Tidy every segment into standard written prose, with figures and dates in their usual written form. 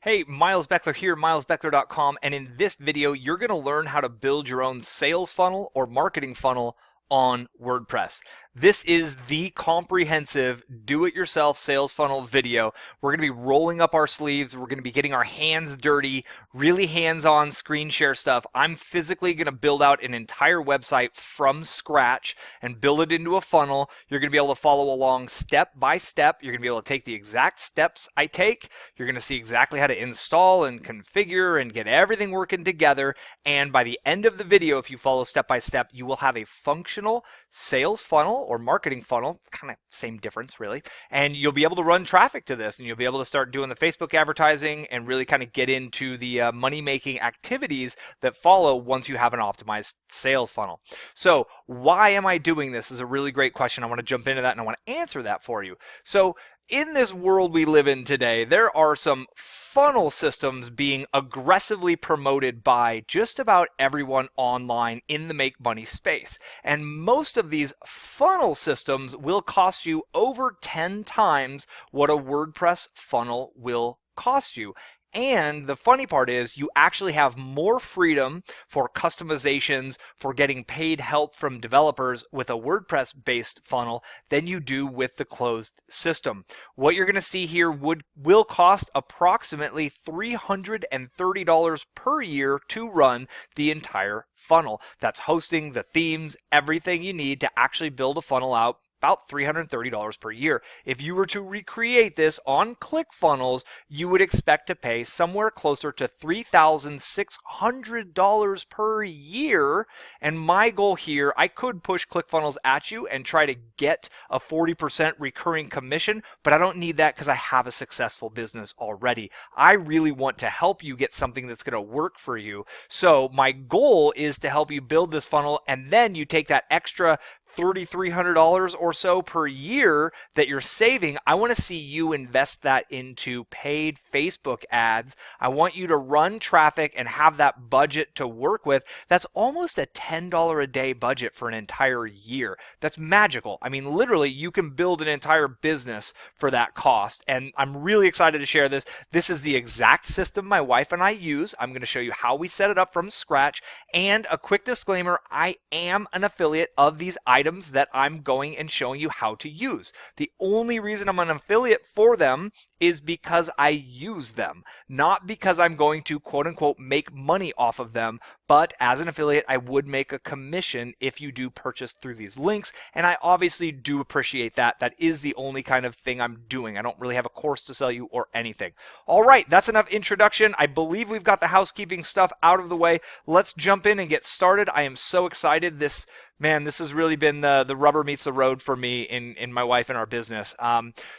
Hey, Miles Beckler here, milesbeckler.com, and in this video, you're going to learn how to build your own sales funnel or marketing funnel on WordPress. This is the comprehensive do-it-yourself sales funnel video. We're going to be rolling up our sleeves. We're going to be getting our hands dirty, really hands-on screen share stuff. I'm physically going to build out an entire website from scratch and build it into a funnel. You're going to be able to follow along step by step. You're going to be able to take the exact steps I take. You're going to see exactly how to install and configure and get everything working together. And by the end of the video, if you follow step by step, you will have a functional sales funnel or marketing funnel, kind of same difference really, and you'll be able to run traffic to this, and you'll be able to start doing the Facebook advertising and really kind of get into the money-making activities that follow once you have an optimized sales funnel. So why am I doing this is a really great question. I want to jump into that and I want to answer that for you. So in this world we live in today, there are some funnel systems being aggressively promoted by just about everyone online in the make money space. And most of these funnel systems will cost you over 10 times what a WordPress funnel will cost you. And the funny part is you actually have more freedom for customizations, for getting paid help from developers with a WordPress-based funnel than you do with the closed system. What you're going to see here will cost approximately $330 per year to run the entire funnel. That's hosting, the themes, everything you need to actually build a funnel out. About $330 per year. If you were to recreate this on Clickfunnels, you would expect to pay somewhere closer to $3,600 per year. And my goal here, I could push Clickfunnels at you and try to get a 40% recurring commission, but I don't need that because I have a successful business already. I really want to help you get something that's going to work for you. So my goal is to help you build this funnel, and then you take that extra $3,300 or so per year that you're saving. I want to see you invest that into paid Facebook ads. I want you to run traffic and have that budget to work with. That's almost a $10 a day budget for an entire year. That's magical. I mean, literally, you can build an entire business for that cost. And I'm really excited to share this. This is the exact system my wife and I use. I'm going to show you how we set it up from scratch. And a quick disclaimer, I am an affiliate of these items that I'm going and showing you how to use. The only reason I'm an affiliate for them is because I use them, not because I'm going to quote unquote make money off of them. But as an affiliate, I would make a commission if you do purchase through these links. And I obviously do appreciate that. That is the only kind of thing I'm doing. I don't really have a course to sell you or anything. All right, that's enough introduction. I believe we've got the housekeeping stuff out of the way. Let's jump in and get started. I am so excited. This has really been the rubber meets the road for me in my wife and our business.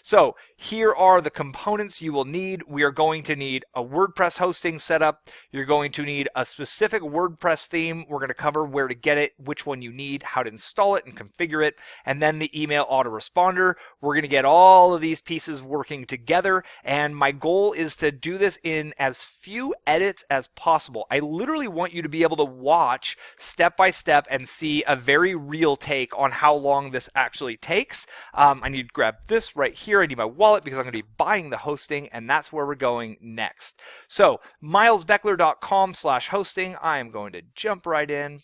So here are the components you will need. We are going to need a WordPress hosting setup. You're going to need a specific WordPress theme. We're going to cover where to get it, which one you need, how to install it and configure it, and then the email autoresponder. We're going to get all of these pieces working together, and my goal is to do this in as few edits as possible. I literally want you to be able to watch step by step and see a very real take on how long this actually takes. I need to grab this right here. I need my wallet because I'm going to be buying the hosting, and that's where we're going next. So milesbeckler.com/hosting. I am going to jump right in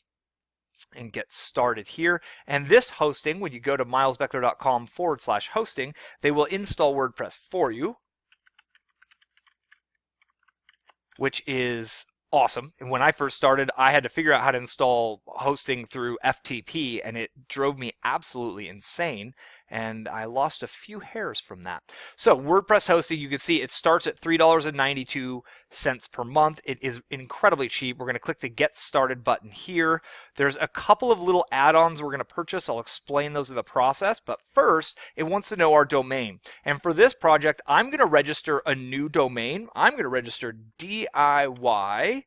and get started here. And this hosting, when you go to milesbeckler.com/hosting, they will install WordPress for you, which is awesome. And when I first started, I had to figure out how to install hosting through FTP, and it drove me absolutely insane. And I lost a few hairs from that. So WordPress hosting, you can see it starts at $3.92 per month. It is incredibly cheap. We're going to click the Get Started button here. There's a couple of little add-ons we're going to purchase. I'll explain those in the process. But first, it wants to know our domain. And for this project, I'm going to register a new domain. I'm going to register DIY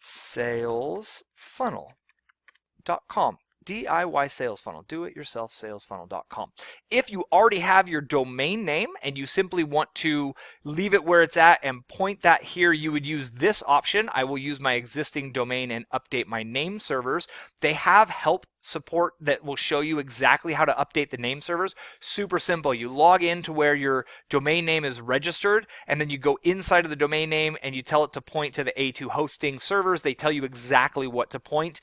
salesfunnel.com. DIY sales funnel, do-it-yourself salesfunnel.com. If you already have your domain name and you simply want to leave it where it's at and point that here, you would use this option. I will use my existing domain and update my name servers. They have help support that will show you exactly how to update the name servers. Super simple. You log in to where your domain name is registered, and then you go inside of the domain name and you tell it to point to the A2 hosting servers. They tell you exactly what to point.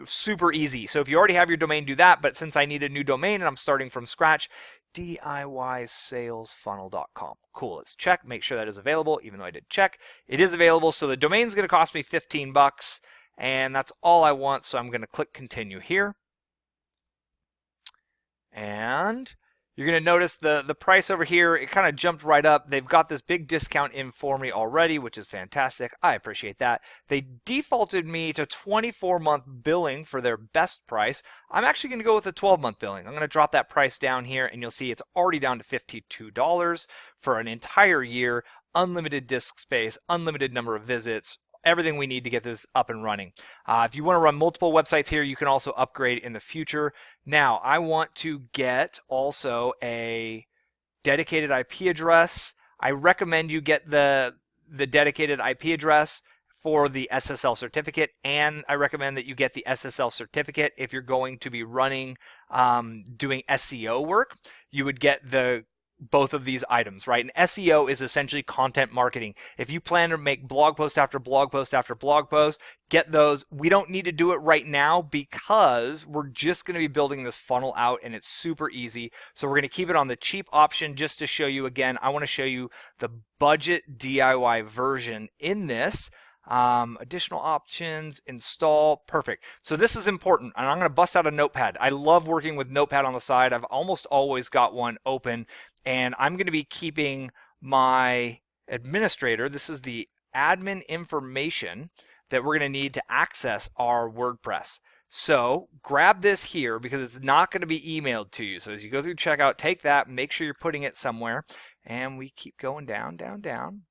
Super easy. So if you already have your domain, do that. But since I need a new domain and I'm starting from scratch, DIYsalesfunnel.com. Cool. Let's check. Make sure that is available, even though I did check. It is available. So the domain is going to cost me $15. And that's all I want, so I'm going to click continue here. And you're going to notice the price over here, it kind of jumped right up. They've got this big discount in for me already, which is fantastic. I appreciate that. They defaulted me to 24-month billing for their best price. I'm actually going to go with a 12-month billing. I'm going to drop that price down here, and you'll see it's already down to $52 for an entire year, unlimited disk space, unlimited number of visits, everything we need to get this up and running. If you want to run multiple websites here, you can also upgrade in the future. Now, I want to get also a dedicated IP address. I recommend you get the dedicated IP address for the SSL certificate, and I recommend that you get the SSL certificate if you're going to be running, doing SEO work. You would get both of these items, right? And SEO is essentially content marketing. If you plan to make blog post after blog post after blog post, get those. We don't need to do it right now because we're just going to be building this funnel out and it's super easy. So we're going to keep it on the cheap option just to show you again. I want to show you the budget DIY version in this. Additional options, install, perfect. So this is important, and I'm going to bust out a notepad. I love working with notepad on the side. I've almost always got one open, and I'm going to be keeping my administrator. This is the admin information that we're going to need to access our WordPress. So grab this here because it's not going to be emailed to you. So as you go through checkout, take that, make sure you're putting it somewhere, and we keep going down, down, down.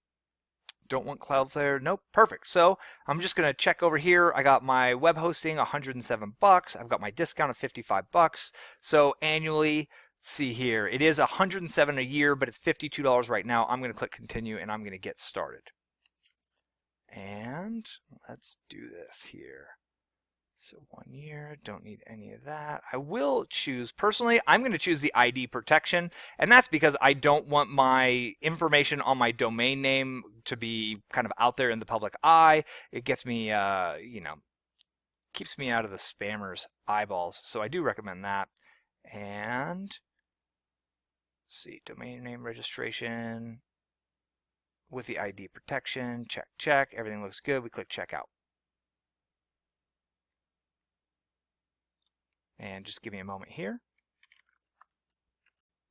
Don't want Cloudflare. Nope. Perfect. So I'm just going to check over here. I got my web hosting, $107. I've got my discount of $55. So annually, let's see here. It is $107 a year, but it's $52 right now. I'm going to click continue and I'm going to get started. And let's do this here. So 1 year, don't need any of that. I will choose, personally, I'm going to choose the ID protection, and that's because I don't want my information on my domain name to be kind of out there in the public eye. It gets me, keeps me out of the spammers' eyeballs, so I do recommend that. And let's see, domain name registration with the ID protection, check, check. Everything looks good. We click checkout. And just give me a moment here.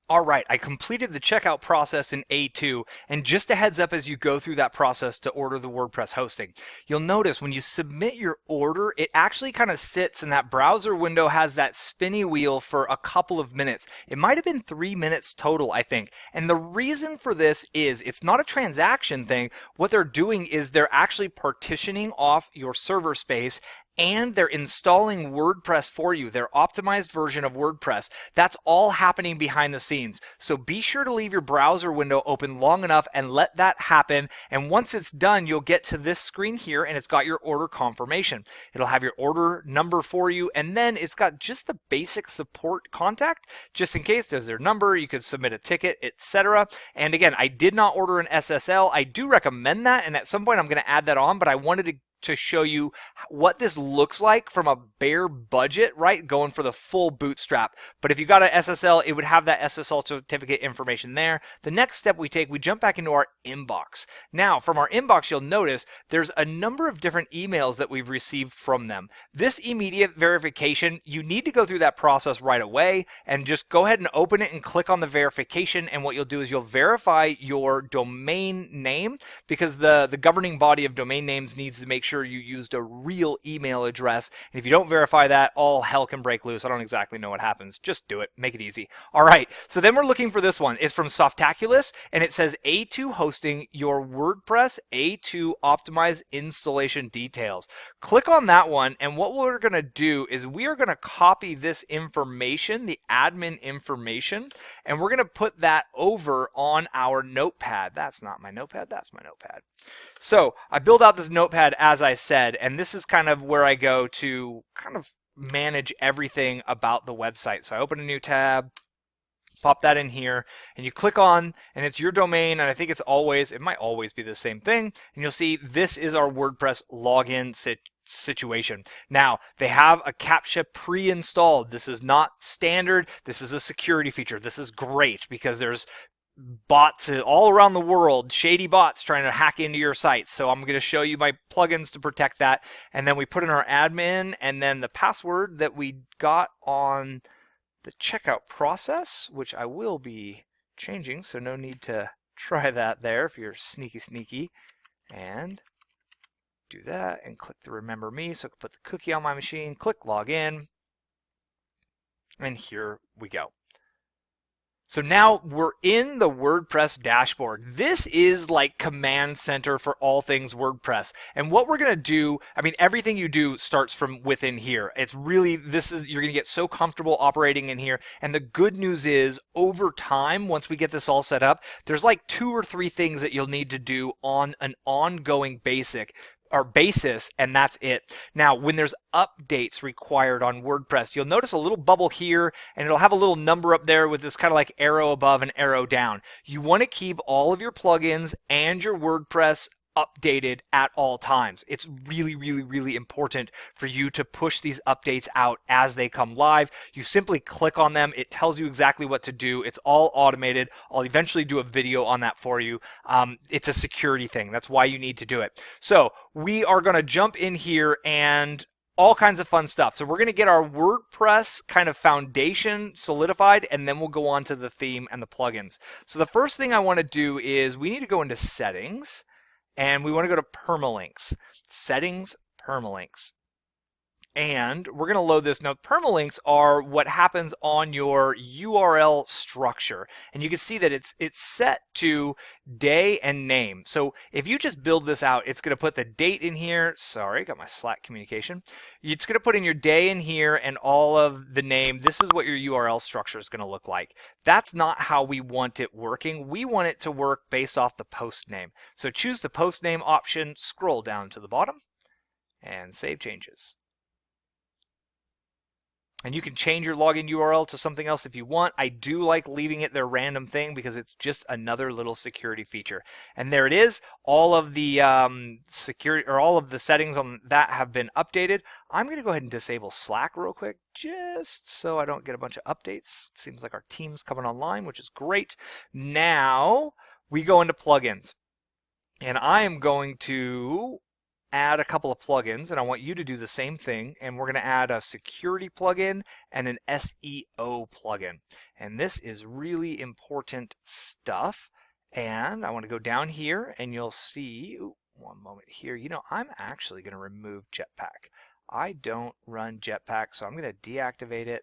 All right, I completed the checkout process in A2, and just a heads up as you go through that process to order the WordPress hosting. You'll notice when you submit your order, it actually kind of sits in that browser window, has that spinny wheel for a couple of minutes. It might have been 3 minutes total, I think. And the reason for this is it's not a transaction thing. What they're doing is they're actually partitioning off your server space, and they're installing WordPress for you, their optimized version of WordPress. That's all happening behind the scenes. So be sure to leave your browser window open long enough and let that happen. And once it's done, you'll get to this screen here and it's got your order confirmation. It'll have your order number for you, and then it's got just the basic support contact, just in case there's their number, you could submit a ticket, etc. And again, I did not order an SSL. I do recommend that, and at some point I'm going to add that on, but I wanted to show you what this looks like from a bare budget, right? Going for the full bootstrap. But if you got an SSL, it would have that SSL certificate information there. The next step we take, we jump back into our inbox. Now, from our inbox, you'll notice there's a number of different emails that we've received from them. This immediate verification, you need to go through that process right away and just go ahead and open it and click on the verification. And what you'll do is you'll verify your domain name, because the governing body of domain names needs to make sure you used a real email address. And if you don't verify that, all hell can break loose. I don't exactly know what happens. Just do it. Make it easy. All right. So then we're looking for this one. It's from Softaculous, and it says A2 hosting your WordPress A2 optimized installation details. Click on that one, and what we're going to do is we are going to copy this information, the admin information, and we're going to put that over on our notepad. That's not my notepad. That's my notepad. So I build out this notepad as I said, and this is kind of where I go to kind of manage everything about the website. So I open a new tab, pop that in here, and you click on, and it's your domain, and I think it might always be the same thing, and you'll see this is our WordPress login situation. Now, they have a CAPTCHA pre-installed. This is not standard. This is a security feature. This is great because there's bots all around the world, shady bots trying to hack into your site. So I'm going to show you my plugins to protect that. And then we put in our admin and then the password that we got on the checkout process, which I will be changing. So no need to try that there if you're sneaky. And do that and click the remember me. So I can put the cookie on my machine, click login. And here we go. So now we're in the WordPress dashboard. This is like command center for all things WordPress. And what we're going to do, I mean, everything you do starts from within here. It's really, you're going to get so comfortable operating in here. And the good news is over time, once we get this all set up, there's like 2 or 3 things that you'll need to do on an ongoing basis, and that's it. Now, when there's updates required on WordPress, you'll notice a little bubble here, and it'll have a little number up there with this kind of like arrow above and arrow down. You want to keep all of your plugins and your WordPress updated at all times. It's really important for you to push these updates out as they come live. You simply click on them. It tells you exactly what to do. It's all automated. I'll eventually do a video on that for you. It's a security thing. That's why you need to do it. So we are going to jump in here and all kinds of fun stuff. So we're going to get our WordPress kind of foundation solidified, and then we'll go on to the theme and the plugins. So the first thing I want to do is we need to go into settings. And we want to go to permalinks, settings, permalinks. And we're going to load this. Now, permalinks are what happens on your URL structure. And you can see that it's set to day and name. So if you just build this out, it's going to put the date in here. Sorry, got my Slack communication. It's going to put in your day in here and all of the name. This is what your URL structure is going to look like. That's not how we want it working. We want it to work based off the post name. So choose the post name option, scroll down to the bottom, and save changes. And you can change your login URL to something else if you want. I do like leaving it their random thing because it's just another little security feature. And there it is. All of the security or all of the settings on that have been updated. I'm going to go ahead and disable Slack real quick just so I don't get a bunch of updates. It seems like our team's coming online, which is great. Now we go into plugins. And I am going to add a couple of plugins, and I want you to do the same thing. And we're going to add a security plugin and an SEO plugin. And this is really important stuff. And I want to go down here, and you'll see, one moment here, I'm actually going to remove Jetpack. I don't run Jetpack, so I'm going to deactivate it.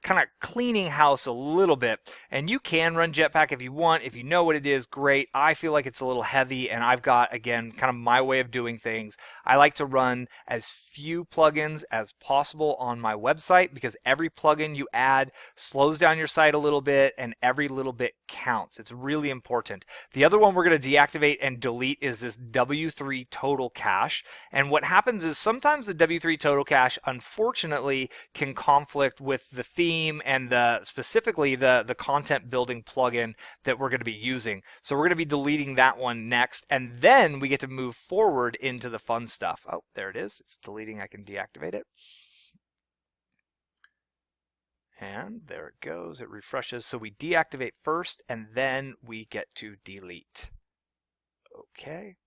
Kind of cleaning house a little bit. And you can run Jetpack if you want. If you know what it is, great. I feel like it's a little heavy, and I've got, again, kind of my way of doing things. I like to run as few plugins as possible on my website because every plugin you add slows down your site a little bit, and every little bit counts. It's really important. The other one we're going to deactivate and delete is this W3 total cache. And what happens is sometimes the W3 total cache, unfortunately, can conflict with the theme and specifically the content building plugin that we're going to be using. So we're going to be deleting that one next, and then we get to move forward into the fun stuff. Oh, there it is. It's deleting. I can deactivate it. And there it goes. It refreshes. So we deactivate first, and then we get to delete. Okay.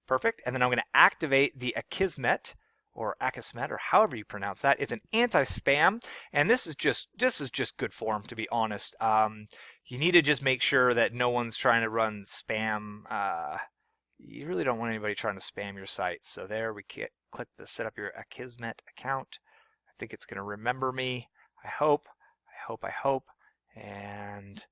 Perfect. And then I'm going to activate the Akismet, or Akismet, or however you pronounce that. It's an anti-spam, and this is just good form, to be honest. You need to just make sure that no one's trying to run spam. You really don't want anybody trying to spam your site. So there we click the set up your Akismet account. I think it's going to remember me. I hope. And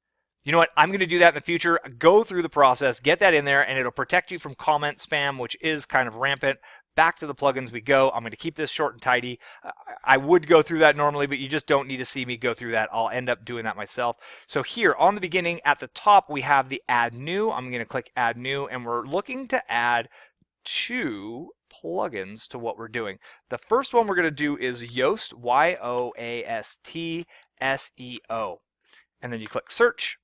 you know what? I'm going to do that in the future. Go through the process, get that in there, and it'll protect you from comment spam, which is kind of rampant. Back to the plugins we go. I'm going to keep this short and tidy. I would go through that normally, but you just don't need to see me go through that. I'll end up doing that myself. So here on the beginning at the top, we have the add new. I'm going to click add new, and we're looking to add 2 plugins to what we're doing. The first one we're going to do is Yoast, Y-O-A-S-T-S-E-O. And then you click search,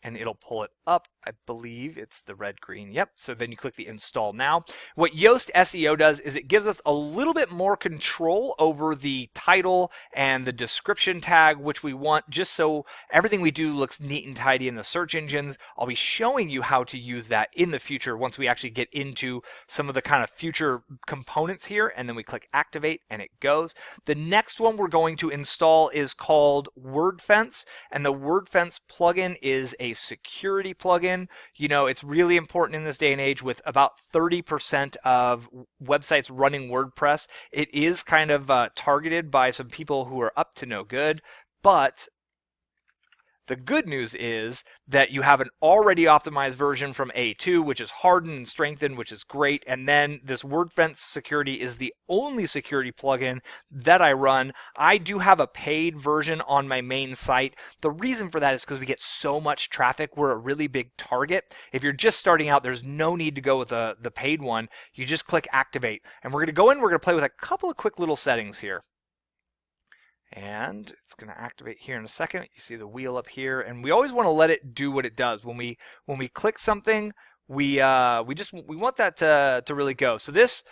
and it'll pull it up. I believe it's the red green. Yep. So then you click the install now. What Yoast SEO does is it gives us a little bit more control over the title and the description tag, which we want just so everything we do looks neat and tidy in the search engines. I'll be showing you how to use that in the future once we actually get into some of the kind of future components here, and then we click activate and it goes. The next one we're going to install is called WordFence, and the WordFence plugin is a security plugin. You know, it's really important in this day and age with about 30% of websites running WordPress. It is kind of targeted by some people who are up to no good, but the good news is that you have an already optimized version from A2, which is hardened and strengthened, which is great. And then this WordFence security is the only security plugin that I run. I do have a paid version on my main site. The reason for that is because we get so much traffic. We're a really big target. If you're just starting out, there's no need to go with the paid one. You just click activate. And we're going to go in, we're going to play with a couple of quick little settings here. And it's going to activate here in a second. You see the wheel up here, and we always want to let it do what it does. When we click something, we want that to really go. So this,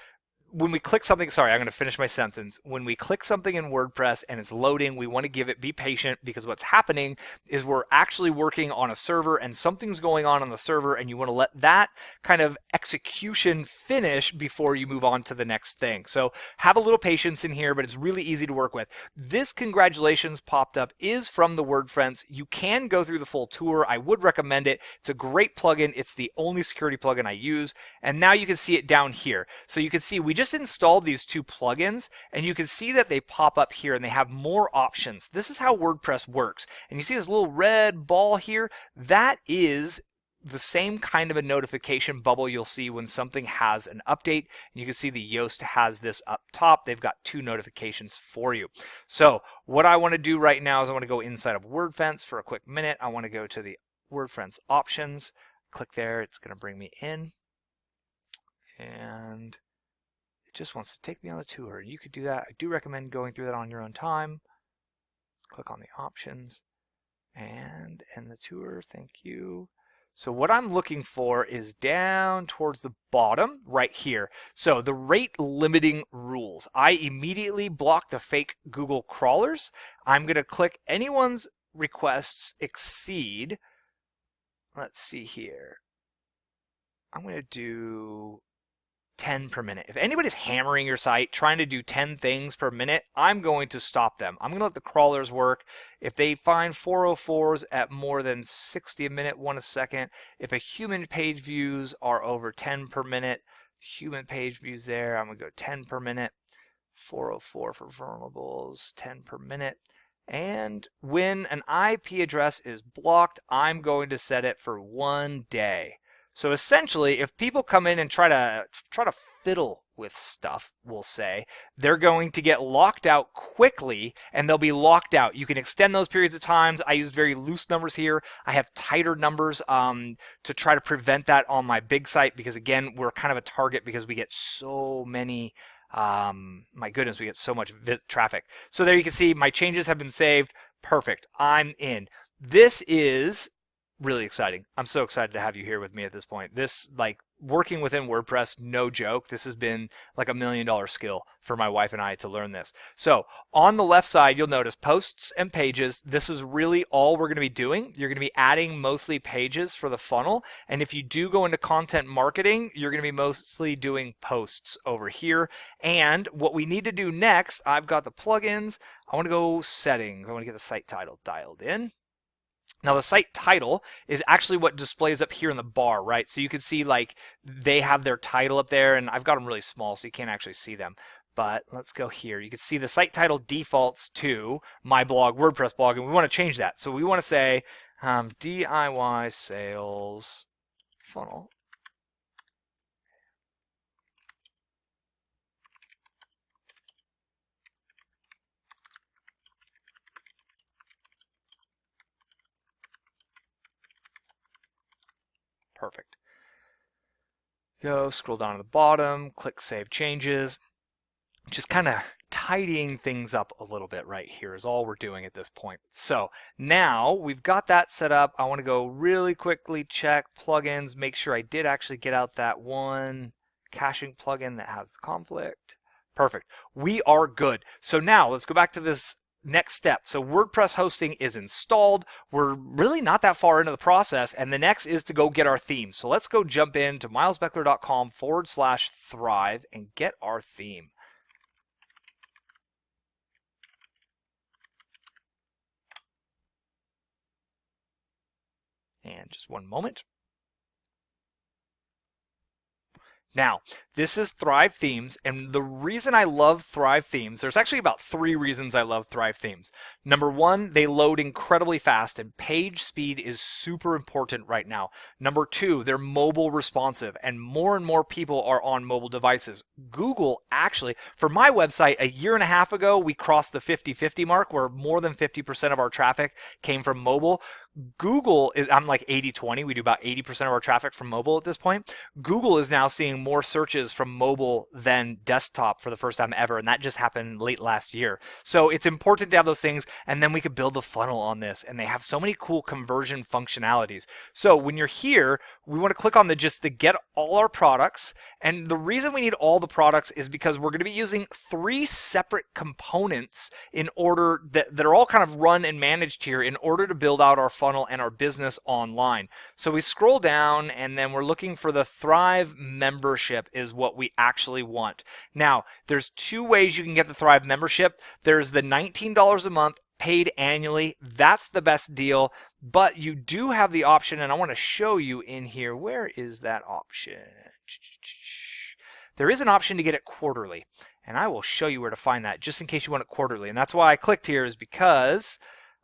when we click something, sorry, I'm going to finish my sentence. When we click something in WordPress and it's loading, we want to give it, be patient, because what's happening is we're actually working on a server and something's going on the server, and you want to let that kind of execution finish before you move on to the next thing. So have a little patience in here, but it's really easy to work with. This congratulations popped up is from the WordFence. You can go through the full tour. I would recommend it. It's a great plugin. It's the only security plugin I use. And now you can see it down here. So you can see we just installed these two plugins, and you can see that they pop up here and they have more options. This is how WordPress works. And you see this little red ball here? That is the same kind of a notification bubble you'll see when something has an update. And you can see the Yoast has this up top. They've got two notifications for you. So what I want to do right now is I want to go inside of WordFence for a quick minute. I want to go to the WordFence options. Click there. It's going to bring me in. And it just wants to take me on the tour. You could do that. I do recommend going through that on your own time. Click on the options and end the tour. Thank you. So what I'm looking for is down towards the bottom right here. So the rate limiting rules. I immediately block the fake Google crawlers. I'm going to click anyone's requests exceed. Let's see here. I'm going to do 10 per minute. If anybody's hammering your site, trying to do 10 things per minute, I'm going to stop them. I'm going to let the crawlers work. If they find 404s at more than 60 a minute, 1 a second, if a human page views are over 10 per minute, human page views there, I'm going to go 10 per minute. 404 for vulnerables, 10 per minute. And when an IP address is blocked, I'm going to set it for 1 day. So essentially, if people come in and try to fiddle with stuff, we'll say, they're going to get locked out quickly, and they'll be locked out. You can extend those periods of times. I use very loose numbers here. I have tighter numbers to try to prevent that on my big site, because again, we're kind of a target because we get so many. My goodness, we get so much traffic. So there you can see my changes have been saved. Perfect. I'm in. This is really exciting. I'm so excited to have you here with me at this point. This, like, working within WordPress, no joke. This has been like $1 million skill for my wife and I to learn this. So on the left side, you'll notice posts and pages. This is really all we're going to be doing. You're going to be adding mostly pages for the funnel. And if you do go into content marketing, you're going to be mostly doing posts over here. And what we need to do next, I've got the plugins. I want to go settings. I want to get the site title dialed in. Now the site title is actually what displays up here in the bar, right? So you can see like they have their title up there, and I've got them really small so you can't actually see them. But let's go here. You can see the site title defaults to my blog, WordPress blog, and we want to change that. So we want to say DIY sales funnel. Perfect. Go scroll down to the bottom, click Save Changes. Just kind of tidying things up a little bit right here is all we're doing at this point. So now we've got that set up. I want to go really quickly check plugins, make sure I did actually get out that one caching plugin that has the conflict. Perfect. We are good. So now let's go back to this next step. So WordPress hosting is installed. We're really not that far into the process. And the next is to go get our theme. So let's go jump into milesbeckler.com/thrive and get our theme. And just one moment. Now, this is Thrive Themes, and the reason I love Thrive Themes, there's actually about 3 reasons I love Thrive Themes. Number 1, they load incredibly fast, and page speed is super important right now. Number 2, they're mobile responsive, and more people are on mobile devices. Google actually, for my website, a year and a half ago, we crossed the 50-50 mark, where more than 50% of our traffic came from mobile. Google is, I'm like 80-20, we do about 80% of our traffic from mobile at this point. Google is now seeing more searches from mobile than desktop for the first time ever, and that just happened late last year. So it's important to have those things, and then we could build a funnel on this, and they have so many cool conversion functionalities. So when you're here, we want to click on the get all our products, and the reason we need all the products is because we're going to be using 3 separate components in order that are all kind of run and managed here in order to build out our funnel and our business online. So we scroll down and then we're looking for the Thrive membership is what we actually want. Now, there's 2 ways you can get the Thrive membership. There's the $19 a month paid annually. That's the best deal, but you do have the option, and I want to show you in here. Where is that option? There is an option to get it quarterly, and I will show you where to find that just in case you want it quarterly. And that's why I clicked here, is because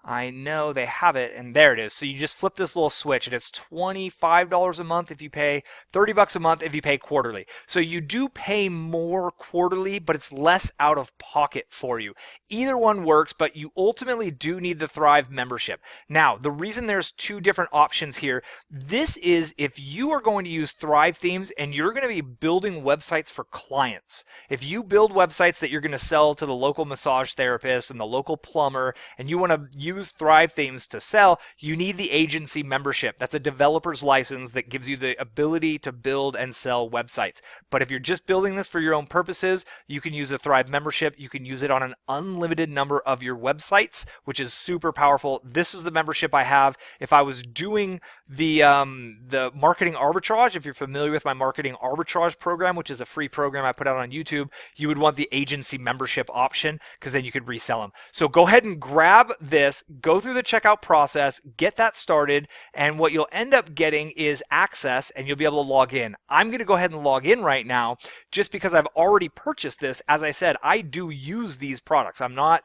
I know they have it, and there it is. So you just flip this little switch, and it's $25 a month if you pay, $30 a month if you pay quarterly. So you do pay more quarterly, but it's less out of pocket for you. Either one works, but you ultimately do need the Thrive membership. Now, the reason there's 2 different options here, this is if you are going to use Thrive themes and you're going to be building websites for clients. If you build websites that you're going to sell to the local massage therapist and the local plumber, and you want to use Thrive themes to sell, you need the agency membership. That's a developer's license that gives you the ability to build and sell websites. But if you're just building this for your own purposes, you can use a Thrive membership. You can use it on an unlimited number of your websites, which is super powerful. This is the membership I have. If I was doing the marketing arbitrage, if you're familiar with my marketing arbitrage program, which is a free program I put out on YouTube, you would want the agency membership option because then you could resell them. So go ahead and grab this, go through the checkout process, get that started, and what you'll end up getting is access, and you'll be able to log in. I'm going to go ahead and log in right now just because I've already purchased this. As I said, I do use these products. I'm not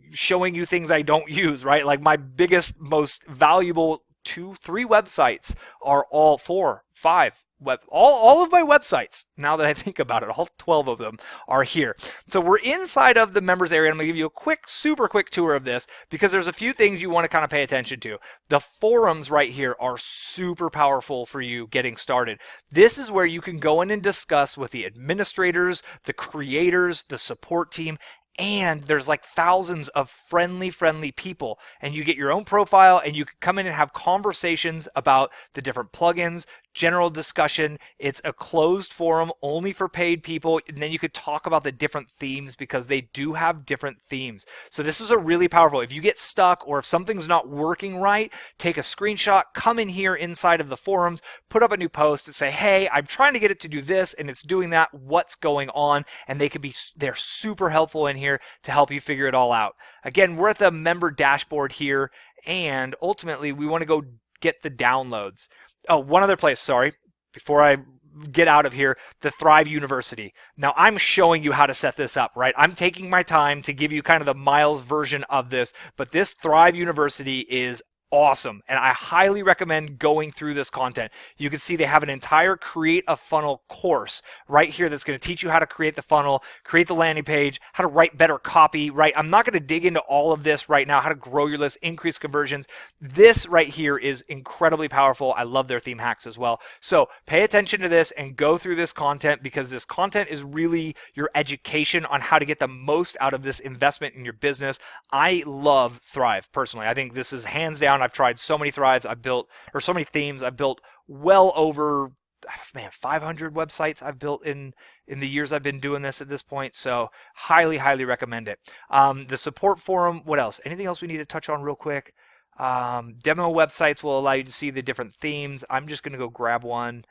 showing you things I don't use, right? Like my biggest, most valuable 2-3 websites are all 4, 5 all of my websites, now that I think about it, all 12 of them are here. So we're inside of the members area. I'm going to give you a super quick tour of this because there's a few things you want to kind of pay attention to. The forums right here are super powerful for you getting started. This is where you can go in and discuss with the administrators, the creators, the support team, and there's like thousands of friendly people, and you get your own profile, and you can come in and have conversations about the different plugins, general discussion. It's a closed forum only for paid people, and then you could talk about the different themes because they do have different themes. So this is a really powerful. If you get stuck or if something's not working right, take a screenshot, come in here inside of the forums, put up a new post and say, hey, I'm trying to get it to do this and it's doing that. What's going on? And they're super helpful in here to help you figure it all out. Again, we're at the member dashboard here, and ultimately we want to go get the downloads. Oh, one other place, sorry, before I get out of here, the Thrive University. Now I'm showing you how to set this up, right? I'm taking my time to give you kind of the Miles version of this, but this Thrive University is awesome. And I highly recommend going through this content. You can see they have an entire create a funnel course right here that's going to teach you how to create the funnel, create the landing page, how to write better copy, right? I'm not going to dig into all of this right now, how to grow your list, increase conversions. This right here is incredibly powerful. I love their theme hacks as well. So pay attention to this and go through this content, because this content is really your education on how to get the most out of this investment in your business. I love Thrive personally. I think this is hands down. I've tried so many Thrives I've built, or so many themes I've built, well over 500 websites I've built in the years I've been doing this at this point. So highly recommend it. The support forum, what else? Anything else we need to touch on real quick? Demo websites will allow you to see the different themes. I'm just going to go grab one,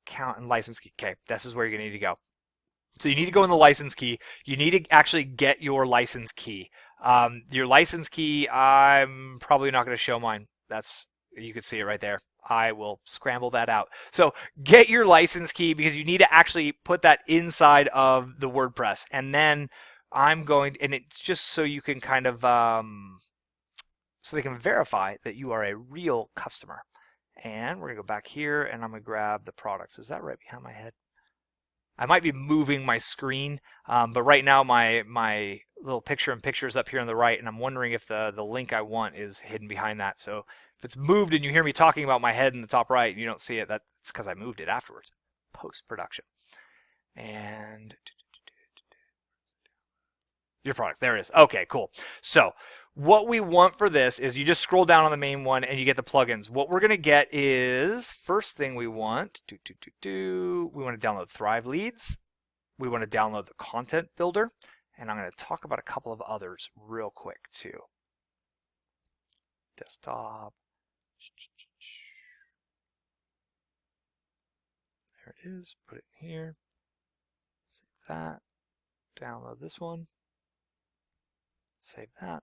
count and license key. Okay, this is where you're going to need to go. So you need to go in the license key. You need to actually get your license key. Your license key, I'm probably not going to show mine. You can see it right there. I will scramble that out. So get your license key, because you need to actually put that inside of the WordPress. And then and it's just so you can kind of, so they can verify that you are a real customer. And we're going to go back here, and I'm going to grab the products. Is that right behind my head? I might be moving my screen, but right now my little picture in picture is up here on the right, and I'm wondering if the link I want is hidden behind that. So if it's moved and you hear me talking about my head in the top right, you don't see it, that's because I moved it afterwards, post-production. And your products, there it is. Okay, cool. So what we want for this is you just scroll down on the main one and you get the plugins. What we're going to get is, first thing we want, we want to download Thrive Leads. We want to download the Content Builder. And I'm going to talk about a couple of others real quick too. Desktop. There it is. Put it in here. Save that. Download this one. Save that.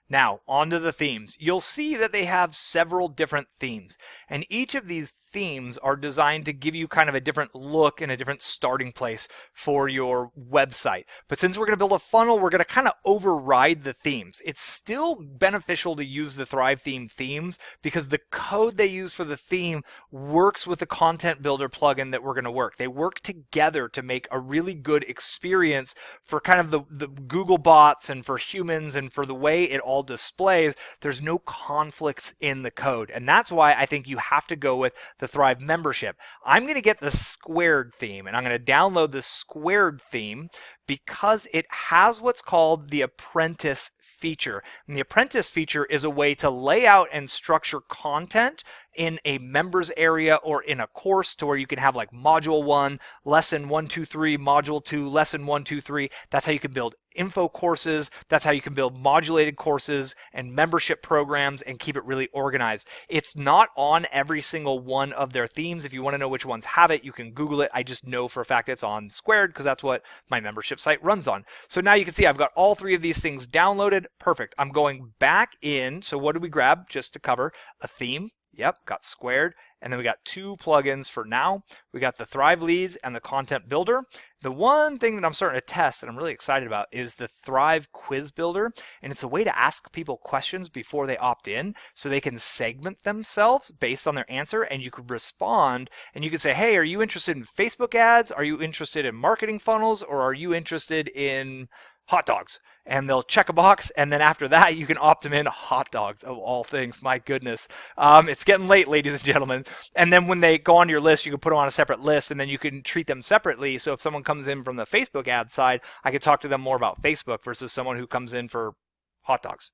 Now, onto the themes. You'll see that they have several different themes, and each of these themes are designed to give you kind of a different look and a different starting place for your website. But since we're going to build a funnel, we're going to kind of override the themes. It's still beneficial to use the Thrive theme themes, because the code they use for the theme works with the Content Builder plugin that we're going to work. They work together to make a really good experience for kind of the Google bots and for humans and for the way it all displays. There's no conflicts in the code, and that's why I think you have to go with the Thrive membership. I'm going to get the Squared theme, and I'm going to download the Squared theme because it has what's called the Apprentice feature. And the Apprentice feature is a way to lay out and structure content in a members area or in a course, to where you can have like module 1, lesson 1, 2, 3, module 2, lesson 1, 2, 3. That's how you can build info courses. That's how you can build modulated courses and membership programs and keep it really organized. It's not on every single one of their themes. If you want to know which ones have it, you can Google it. I just know for a fact it's on Squared because that's what my membership site runs on. So now you can see I've got all three of these things downloaded. Perfect. I'm going back in. So what did we grab just to cover? A theme. Yep, got Squared. And then we got 2 plugins for now. We got the Thrive Leads and the Content Builder. The one thing that I'm starting to test and I'm really excited about is the Thrive Quiz Builder. And it's a way to ask people questions before they opt in, so they can segment themselves based on their answer, and you could respond and you could say, hey, are you interested in Facebook ads? Are you interested in marketing funnels? Or are you interested in hot dogs? And they'll check a box, and then after that, you can opt them in. Hot dogs, of all things, my goodness. It's getting late, ladies and gentlemen. And then when they go onto your list, you can put them on a separate list, and then you can treat them separately. So if someone comes in from the Facebook ad side, I could talk to them more about Facebook versus someone who comes in for hot dogs.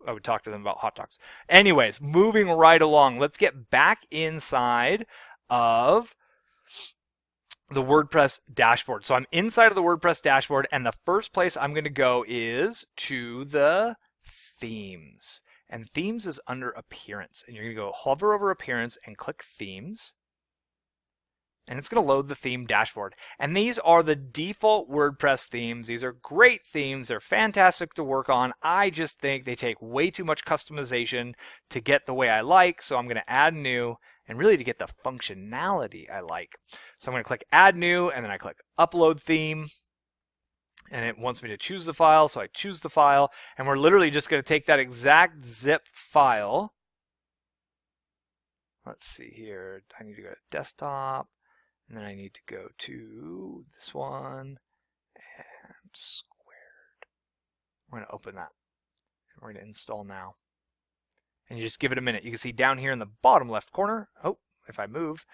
I would talk to them about hot dogs. Anyways, moving right along, let's get back inside of the WordPress dashboard. So I'm inside of the WordPress dashboard, and the first place I'm going to go is to the themes. And themes is under appearance. And you're going to go hover over appearance and click themes. And it's going to load the theme dashboard. And these are the default WordPress themes. These are great themes. They're fantastic to work on. I just think they take way too much customization to get the way I like. So I'm going to add new, and really to get the functionality I like. So I'm going to click add new, and then I click upload theme. and it wants me to choose the file, so I choose the file, and we're literally just going to take that exact zip file. Let's see here. I need to go to desktop, and then I need to go to this one, and squared. We're going to open that. We're going to install now. And you just give it a minute. You can see down here in the bottom left corner, if I move,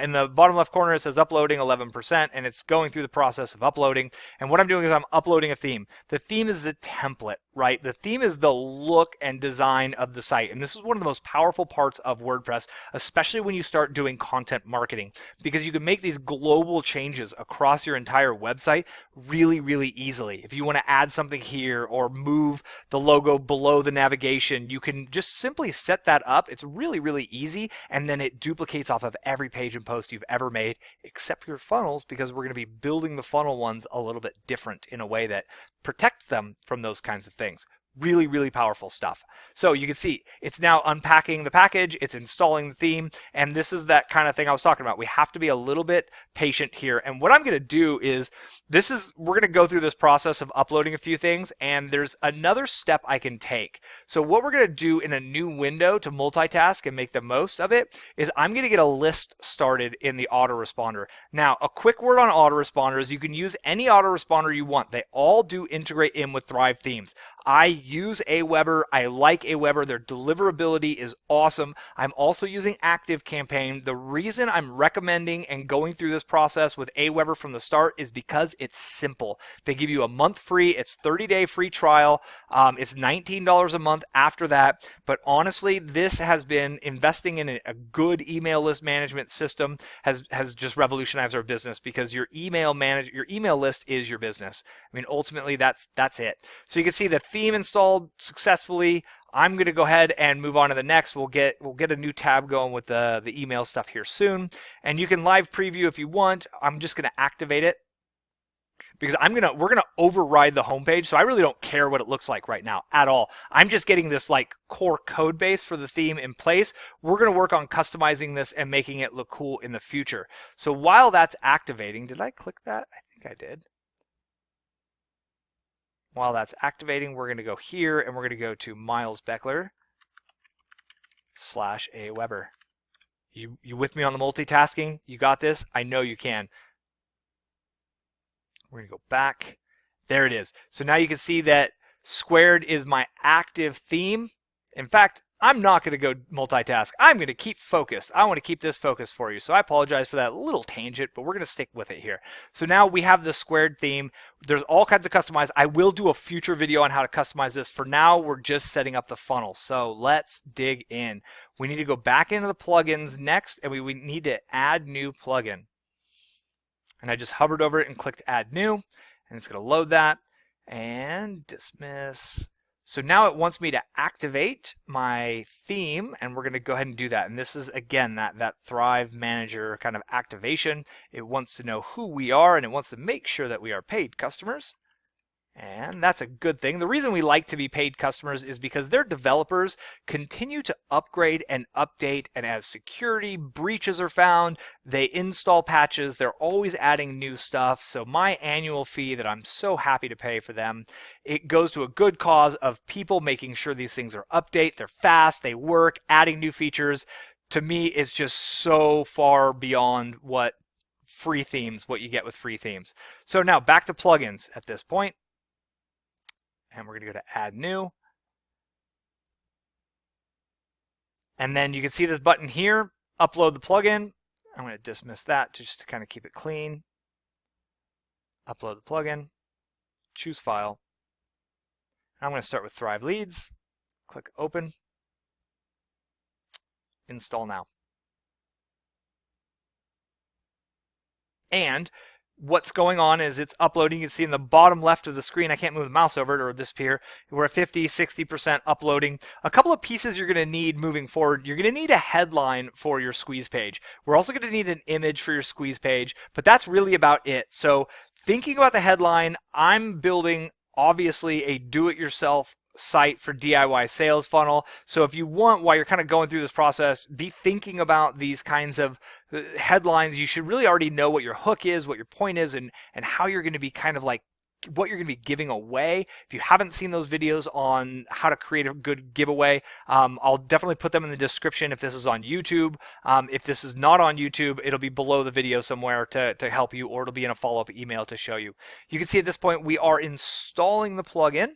in the bottom left corner it says uploading 11%, and it's going through the process of uploading. And what I'm doing is I'm uploading a theme. The theme is the template, right? The theme is the look and design of the site. And this is one of the most powerful parts of WordPress, especially when you start doing content marketing, because you can make these global changes across your entire website really, really easily. If you want to add something here or move the logo below the navigation, you can just simply set that up. It's really, really easy, and then it duplicates off of every page and post you've ever made, except your funnels, because we're going to be building the funnel ones a little bit different in a way that protects them from those kinds of things. Really, really powerful stuff. So you can see it's now unpacking the package, it's installing the theme, and this is that kind of thing I was talking about. We have to be a little bit patient here. And what I'm going to do is, we're going to go through this process of uploading a few things, and there's another step I can take. So what we're going to do in a new window to multitask and make the most of it is I'm going to get a list started in the Autoresponder. Now, a quick word on autoresponders: you can use any autoresponder you want. They all do integrate in with Thrive themes. I use Aweber. I like Aweber. Their deliverability is awesome. I'm also using ActiveCampaign. The reason I'm recommending and going through this process with Aweber from the start is because it's simple. They give you a month free. It's 30-day free trial. It's $19 a month after that. But honestly, this has been investing in a good email list management system has just revolutionized our business, because your email list is your business. I mean, ultimately, that's it. So you can see the theme installed successfully. I'm going to go ahead and move on to the next. We'll get a new tab going with the email stuff here soon, and you can live preview if you want. I'm just going to activate it because we're going to override the homepage. So I really don't care what it looks like right now at all. I'm just getting this like core code base for the theme in place. We're going to work on customizing this and making it look cool in the future. So while that's activating, did I click that? I think I did. While that's activating, we're going to go here and we're going to go to milesbeckler/Aweber. You with me on the multitasking? You got this? I know you can. We're going to go back. There it is. So now you can see that squared is my active theme. In fact, I'm not going to go multitask. I'm going to keep focused. I want to keep this focused for you. So I apologize for that little tangent, but we're going to stick with it here. So now we have the squared theme. There's all kinds of customize. I will do a future video on how to customize this. For now, we're just setting up the funnel. So let's dig in. We need to go back into the plugins next, and we need to add new plugin. And I just hovered over it and clicked add new, and it's going to load that and dismiss. So now it wants me to activate my theme, and we're going to go ahead and do that. And this is, again, that Thrive Manager kind of activation. It wants to know who we are, and it wants to make sure that we are paid customers. And that's a good thing. The reason we like to be paid customers is because their developers continue to upgrade and update, and as security breaches are found, they install patches. They're always adding new stuff. So my annual fee that I'm so happy to pay for them, it goes to a good cause of people making sure these things are update, they're fast, they work, adding new features. To me, it's just so far beyond what you get with free themes. So now back to plugins at this point. And we're going to go to add new. And then you can see this button here, upload the plugin. I'm going to dismiss that just to kind of keep it clean. Upload the plugin, choose file. I'm going to start with Thrive Leads. Click open. Install now. And what's going on is it's uploading. You can see in the bottom left of the screen, I can't move the mouse over it or it'll disappear. We're at 50, 60% uploading. A couple of pieces you're going to need moving forward. You're going to need a headline for your squeeze page. We're also going to need an image for your squeeze page, but that's really about it. So thinking about the headline, I'm building obviously a do-it-yourself site for DIY sales funnel. So if you want, while you're kind of going through this process, be thinking about these kinds of headlines. You should really already know what your hook is, what your point is, and how you're going to be kind of like what you're going to be giving away. If you haven't seen those videos on how to create a good giveaway, I'll definitely put them in the description if this is on YouTube. If this is not on YouTube, it'll be below the video somewhere to help you, or it'll be in a follow-up email to show you. You can see at this point we are installing the plugin,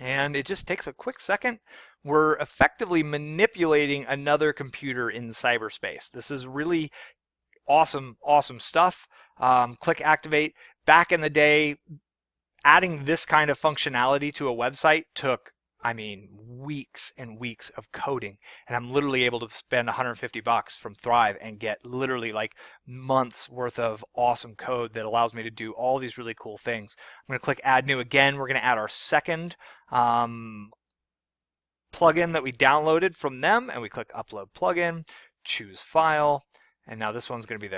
and it just takes a quick second. We're effectively manipulating another computer in cyberspace. This is really awesome stuff. Click activate. Back in the day, adding this kind of functionality to a website took, weeks and weeks of coding, and I'm literally able to spend $150 from Thrive and get literally like months worth of awesome code that allows me to do all these really cool things. I'm going to click add new again. We're going to add our second plugin that we downloaded from them, and we click upload plugin, choose file, and now this one's going to be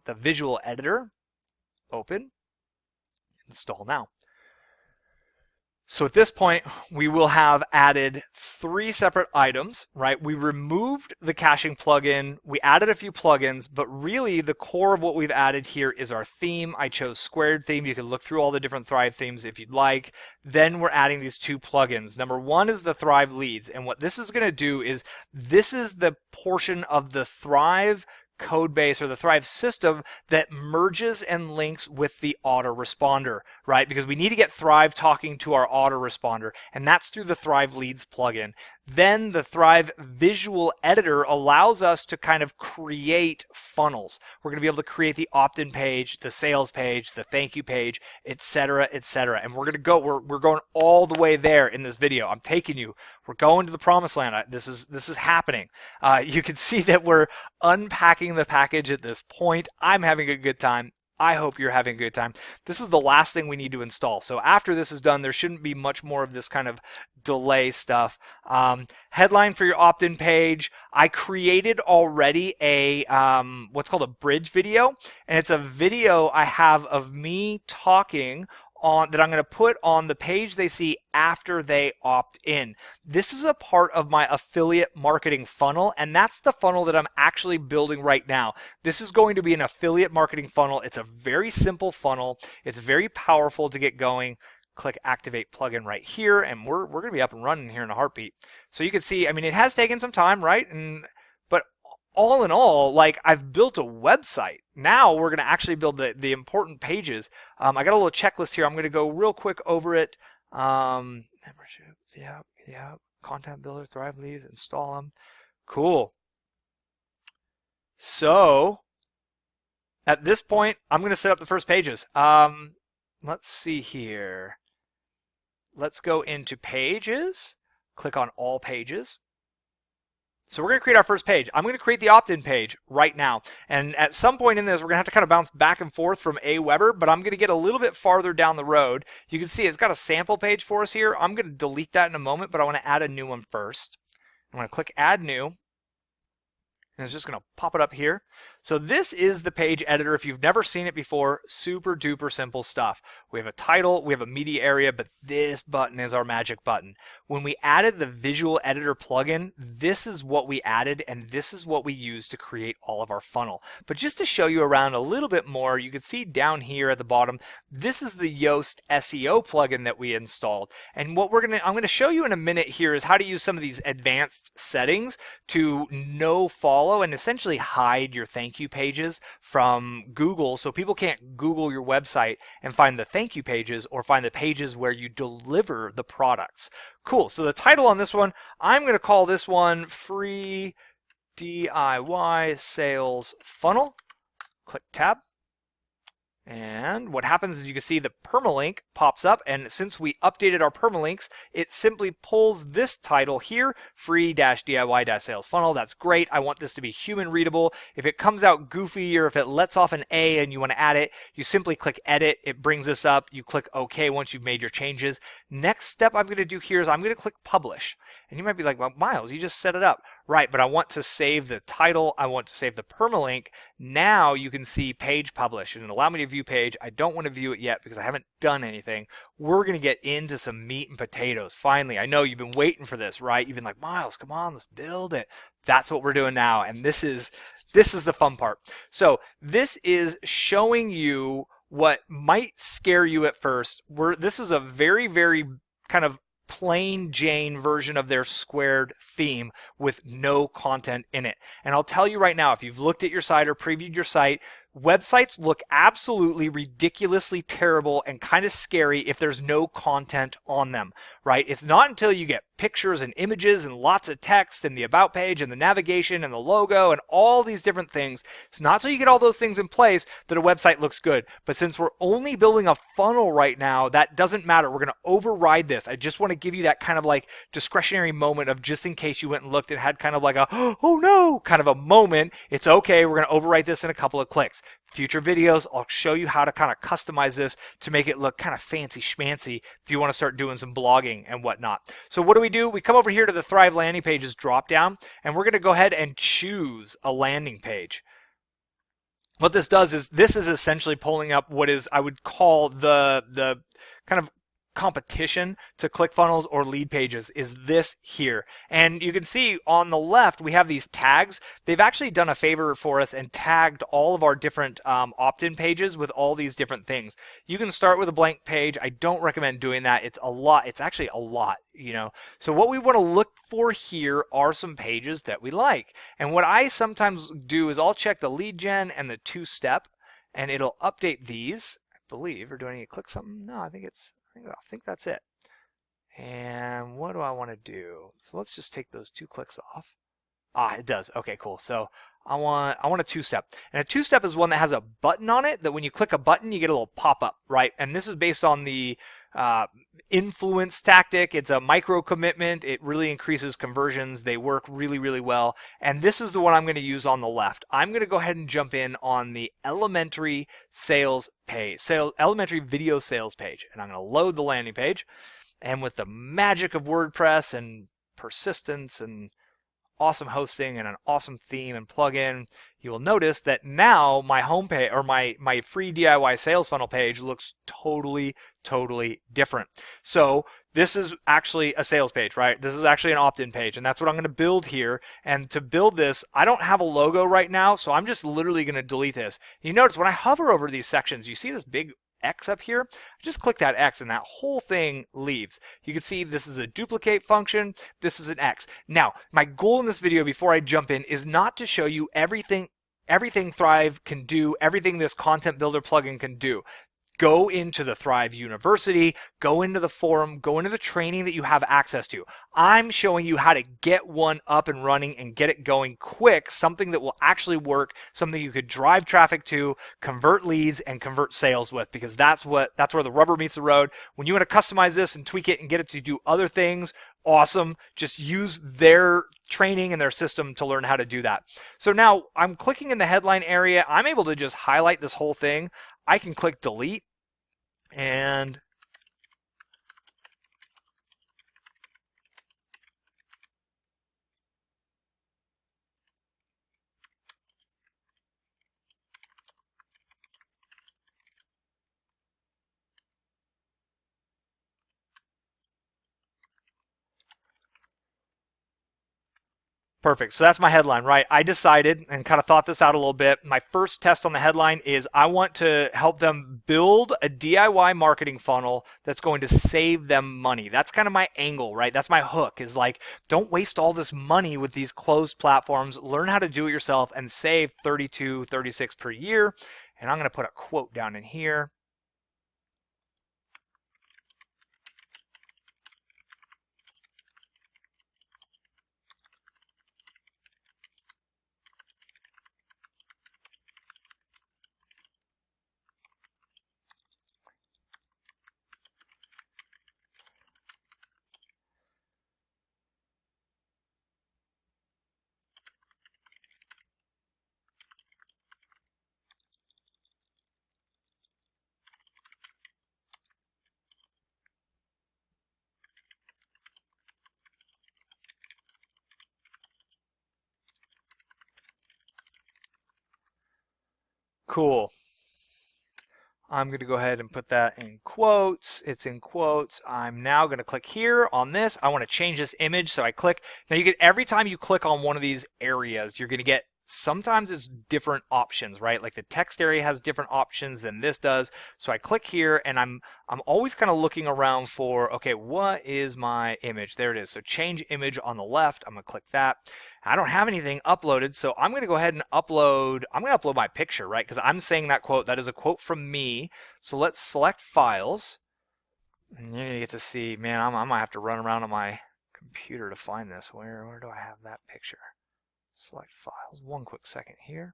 the visual editor. Open, install now. So at this point, we will have added 3 separate items, right? We removed the caching plugin, we added a few plugins, but really the core of what we've added here is our theme. I chose Squared theme. You can look through all the different Thrive themes if you'd like. Then we're adding these 2 plugins. Number 1 is the Thrive leads, and what this is going to do is this is the portion of the Thrive code base or the Thrive system that merges and links with the Autoresponder, right? Because we need to get Thrive talking to our Autoresponder, and that's through the Thrive Leads plugin. Then the Thrive visual editor allows us to kind of create funnels. We're going to be able to create the opt-in page, the sales page, the thank you page, etc., etc. And we're going all the way there in this video. I'm taking you. We're going to the promised land. This is happening. You can see that we're unpacking the package at this point. I'm having a good time. I hope you're having a good time. This is the last thing we need to install. So after this is done, there shouldn't be much more of this kind of delay stuff. Headline for your opt-in page. I created already a what's called a bridge video, and it's a video I have of me talking on that I'm going to put on the page they see after they opt in. This is a part of my affiliate marketing funnel, and that's the funnel that I'm actually building right now. This is going to be an affiliate marketing funnel. It's a very simple funnel. It's very powerful to get going. Click activate plugin right here, and we're going to be up and running here in a heartbeat. So you can see, it has taken some time, right? But all in all, like, I've built a website. Now we're going to actually build the important pages. I got a little checklist here. I'm going to go real quick over it. Membership, yeah. Content builder, Thrive leads, install them. Cool. So at this point, I'm going to set up the first pages. Let's see here. Let's go into pages. Click on all pages. So we're going to create our first page. I'm going to create the opt-in page right now. And at some point in this, we're going to have to kind of bounce back and forth from Aweber, but I'm going to get a little bit farther down the road. You can see it's got a sample page for us here. I'm going to delete that in a moment, but I want to add a new one first. I'm going to click Add New. And it's just going to pop it up here. So this is the page editor. If you've never seen it before, super duper simple stuff. We have a title, we have a media area, but this button is our magic button. When we added the visual editor plugin, this is what we added, and this is what we use to create all of our funnel. But just to show you around a little bit more, you can see down here at the bottom, this is the Yoast SEO plugin that we installed. And what I'm going to show you in a minute here is how to use some of these advanced settings to no follow and essentially hide your thank you pages from Google, so people can't Google your website and find the thank you pages or find the pages where you deliver the products. Cool. So the title on this one, I'm going to call this one Free DIY Sales Funnel. Click Tab. And what happens is you can see the permalink pops up, and since we updated our permalinks, it simply pulls this title here, free-DIY-sales funnel. That's great. I want this to be human readable. If it comes out goofy or if it lets off an A and you want to add it, you simply click edit. It brings this up. You click OK once you've made your changes. Next step I'm going to do here is I'm going to click publish. And you might be like, well, Miles, you just set it up. Right, but I want to save the title. I want to save the permalink. Now you can see page publish, and it'll allow me to view page. I don't want to view it yet because I haven't done anything. We're going to get into some meat and potatoes. Finally, I know you've been waiting for this, right? You've been like, Miles, come on, let's build it. That's what we're doing now, and this is the fun part. So this is showing you what might scare you at first, this is a very, very kind of plain Jane version of their squared theme with no content in it. And I'll tell you right now, if you've looked at your site or previewed your site, websites look absolutely ridiculously terrible and kind of scary if there's no content on them, right? It's not until you get pictures and images and lots of text and the about page and the navigation and the logo and all these different things. It's not until you get all those things in place that a website looks good. But since we're only building a funnel right now, that doesn't matter. We're going to override this. I just want to give you that kind of like discretionary moment of just in case you went and looked and had kind of like a, oh no, kind of a moment. It's okay. We're going to overwrite this in a couple of clicks. Future videos, I'll show you how to kind of customize this to make it look kind of fancy schmancy if you want to start doing some blogging and whatnot. So what do? We come over here to the Thrive landing pages drop down, and we're going to go ahead and choose a landing page. What this does is this is essentially pulling up what is, I would call the kind of competition to ClickFunnels or lead pages is this here. And you can see on the left we have these tags. They've actually done a favor for us and tagged all of our different opt-in pages with all these different things. You can start with a blank page. I don't recommend doing that. It's a lot. It's actually a lot, you know. So what we want to look for here are some pages that we like. And what I sometimes do is I'll check the lead gen and the two-step, and it'll update these, I believe. Or do I need to click something? No, I think that's it. And what do I want to do? So let's just take those 2 clicks off. It does. Okay, cool. So I want a two-step. And a two-step is one that has a button on it that when you click a button, you get a little pop-up, right? And this is based on the influence tactic. It's a micro commitment. It really increases conversions. They work really, really well. And this is the one I'm going to use on the left. I'm going to go ahead and jump in on the elementary sales page, elementary video sales page. And I'm going to load the landing page. And with the magic of WordPress and persistence and awesome hosting and an awesome theme and plugin, you will notice that now my homepage or my free DIY sales funnel page looks totally different. So this is actually a sales page, right? This is actually an opt-in page, and that's what I'm going to build here. And to build this, I don't have a logo right now, so I'm just literally going to delete this. You notice when I hover over these sections, you see this big X up here. I just click that X and that whole thing leaves. You can see this is a duplicate function. This is an X. Now, my goal in this video before I jump in is not to show you everything Thrive can do, everything this content builder plugin can do. Go into the Thrive University, go into the forum, go into the training that you have access to. I'm showing you how to get one up and running and get it going quick, something that will actually work, something you could drive traffic to, convert leads, and convert sales with, because that's where the rubber meets the road. When you want to customize this and tweak it and get it to do other things, awesome. Just use their training and their system to learn how to do that. So now I'm clicking in the headline area. I'm able to just highlight this whole thing. I can click delete and perfect. So that's my headline, right? I decided and kind of thought this out a little bit. My first test on the headline is I want to help them build a DIY marketing funnel that's going to save them money. That's kind of my angle, right? That's my hook, is like, don't waste all this money with these closed platforms. Learn how to do it yourself and save 32, 36 per year. And I'm going to put a quote down in here. Cool. I'm going to go ahead and put that in quotes. It's in quotes. I'm now going to click here on this. I want to change this image, so I click. Now you get, every time you click on one of these areas, you're going to get sometimes it's different options, right? Like the text area has different options than this does. So I click here and I'm always kind of looking around for, okay, what is my image? There it is. So change image on the left. I'm going to click that. I don't have anything uploaded, so I'm going to go ahead and upload. I'm going to upload my picture, right? Because I'm saying that quote. That is a quote from me. So let's select files. And you're going to get to see, man, I might have to run around on my computer to find this. Where do I have that picture? Select files. One quick second here.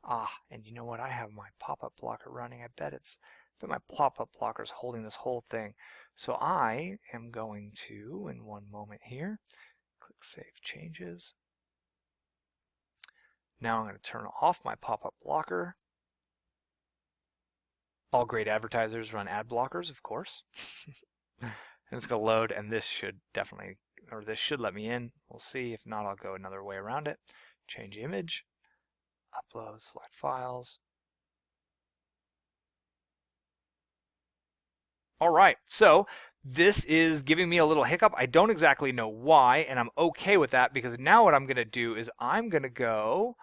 And you know what? I have my pop-up blocker running. I bet my pop-up blocker is holding this whole thing. So I am going to, in one moment here, click Save Changes. Now I'm going to turn off my pop-up blocker. All great advertisers run ad blockers, of course. And it's going to load, and this should definitely, or this should let me in. We'll see. If not, I'll go another way around it. Change image, upload, select files. All right, so this is giving me a little hiccup. I don't exactly know why, and I'm okay with that because now what I'm going to do is I'm going to go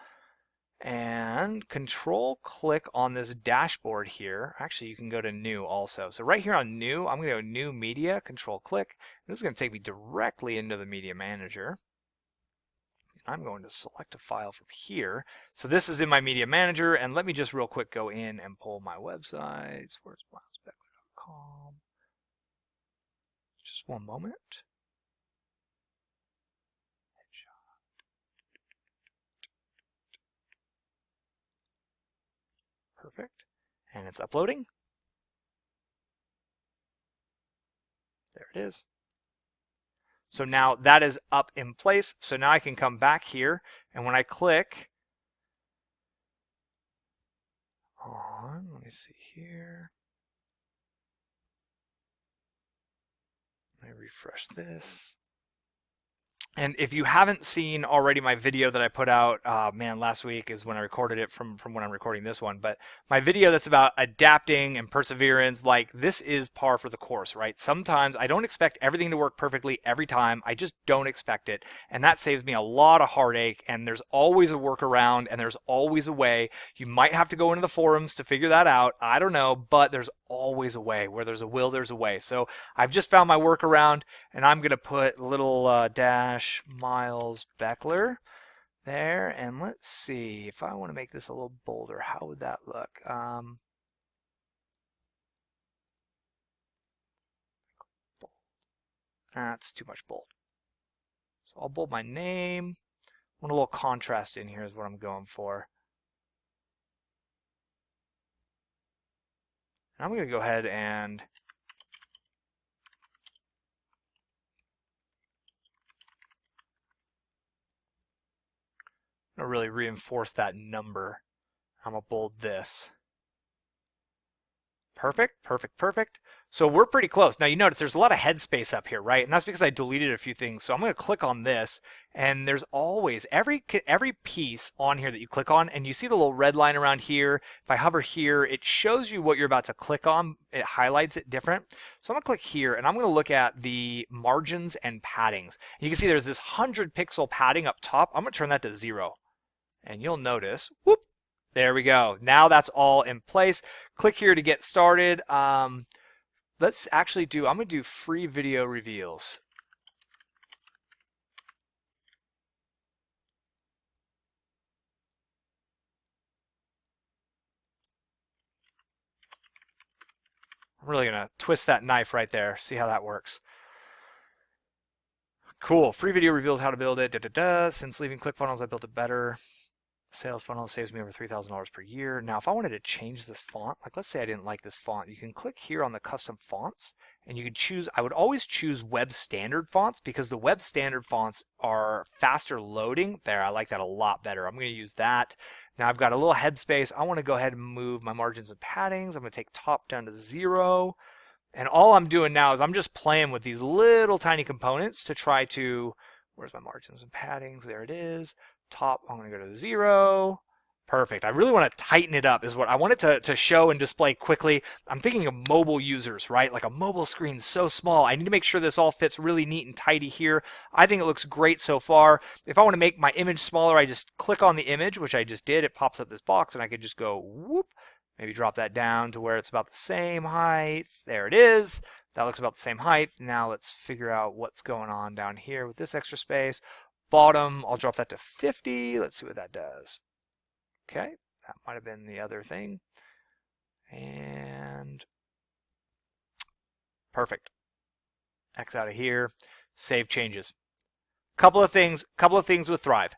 and control click on this dashboard here. Actually, you can go to new also. So right here on new, I'm going to go new media, control click. This is going to take me directly into the media manager. I'm going to select a file from here. So this is in my media manager, and let me just real quick go in and pull my websites. Where's milesbeckler.com? Just one moment. Perfect. And it's uploading. There it is. So now that is up in place. So now I can come back here, and when I click on, let me see here. Let me refresh this. And if you haven't seen already my video that I put out, man, last week is when I recorded it from when I'm recording this one. But my video that's about adapting and perseverance, like this is par for the course, right? Sometimes I don't expect everything to work perfectly every time. I just don't expect it. And that saves me a lot of heartache. And there's always a workaround and there's always a way. You might have to go into the forums to figure that out. I don't know, but there's always a way. Where there's a will, there's a way. So I've just found my workaround, and I'm going to put a little dash Miles Beckler there, and let's see if I want to make this a little bolder, how would that look? That's too much bold. So I'll bold my name. I want a little contrast in here is what I'm going for. And I'm going to go ahead and really reinforce that number. I'm going to bold this. Perfect, perfect, perfect. So we're pretty close. Now you notice there's a lot of headspace up here, right? And that's because I deleted a few things. So I'm going to click on this, and there's always every piece on here that you click on, and you see the little red line around here. If I hover here, it shows you what you're about to click on. It highlights it different. So I'm going to click here, and I'm going to look at the margins and paddings. And you can see there's this 100 pixel padding up top. I'm going to turn that to 0. And you'll notice, whoop, there we go. Now that's all in place. Click here to get started. Let's actually I'm going to do free video reveals. I'm really going to twist that knife right there. See how that works. Cool. Free video reveals how to build it. Since leaving Clickfunnels, I built it better. Sales funnel saves me over $3,000 per year. Now, if I wanted to change this font, like let's say I didn't like this font, you can click here on the custom fonts, and you can choose, I would always choose web standard fonts because the web standard fonts are faster loading. There, I like that a lot better. I'm going to use that. Now I've got a little headspace. I want to go ahead and move my margins and paddings. I'm going to take top down to 0. And all I'm doing now is I'm just playing with these little tiny components to try to, where's my margins and paddings? There it is. Top, I'm going to go to 0. Perfect. I really want to tighten it up is what I want it to show and display quickly. I'm thinking of mobile users, right? Like a mobile screen so small. I need to make sure this all fits really neat and tidy here. I think it looks great so far. If I want to make my image smaller, I just click on the image, which I just did. It pops up this box and I could just go whoop, maybe drop that down to where it's about the same height. There it is. That looks about the same height. Now let's figure out what's going on down here with this extra space. Bottom, I'll drop that to 50. Let's see what that does. Okay, that might have been the other thing. And perfect. X out of here. Save changes. Couple of things with Thrive.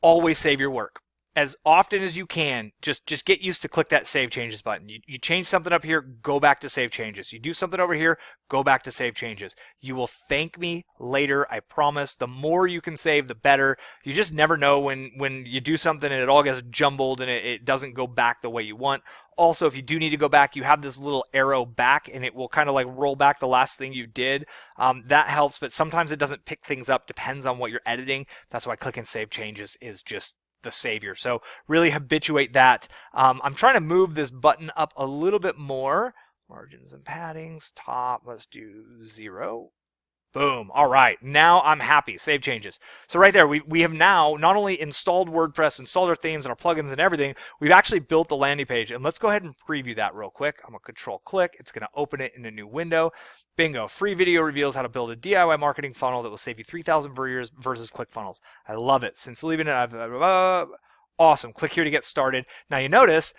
Always save your work. As often as you can, just get used to click that Save Changes button. You change something up here, go back to Save Changes. You do something over here, go back to Save Changes. You will thank me later, I promise. The more you can save, the better. You just never know when you do something and it all gets jumbled and it doesn't go back the way you want. Also, if you do need to go back, you have this little arrow back and it will kind of like roll back the last thing you did. That helps, but sometimes it doesn't pick things up, depends on what you're editing. That's why clicking Save Changes is just the savior. So really habituate that. I'm trying to move this button up a little bit more. Margins and paddings, top, let's do 0. Boom. All right. Now I'm happy. Save changes. So right there, we have now not only installed WordPress, installed our themes and our plugins and everything, we've actually built the landing page. And let's go ahead and preview that real quick. I'm going to control click. It's going to open it in a new window. Bingo. Free video reveals how to build a DIY marketing funnel that will save you 3,000 viewers versus ClickFunnels. I love it. Since leaving it, awesome. Click here to get started. Now you notice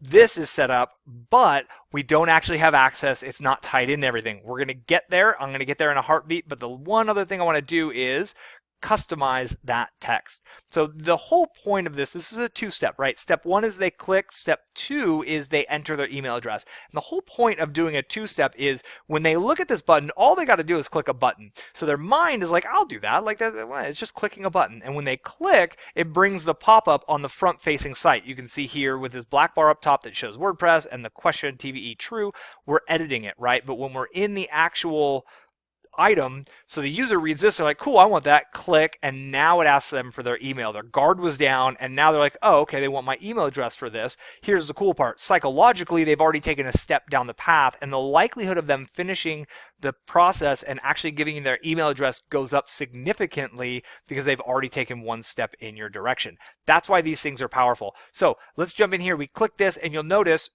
this is set up, but we don't actually have access. It's not tied in everything. We're going to get there. I'm going to get there in a heartbeat. But the one other thing I want to do is customize that text. So the whole point of this is a two-step, right? Step 1 is they click. Step 2 is they enter their email address. And the whole point of doing a two-step is when they look at this button, all they got to do is click a button. So their mind is like, I'll do that. Like that, it's just clicking a button. And when they click, it brings the pop-up on the front-facing site. You can see here with this black bar up top that shows WordPress and the question TVE true, we're editing it, right? But when we're in the actual item, so the user reads this, they're like, cool, I want that, click, and now it asks them for their email. Their guard was down, and now they're like, oh, okay, they want my email address for this. Here's the cool part. Psychologically, they've already taken a step down the path, and the likelihood of them finishing the process and actually giving you their email address goes up significantly because they've already taken one step in your direction. That's why these things are powerful. So let's jump in here. We click this, and you'll notice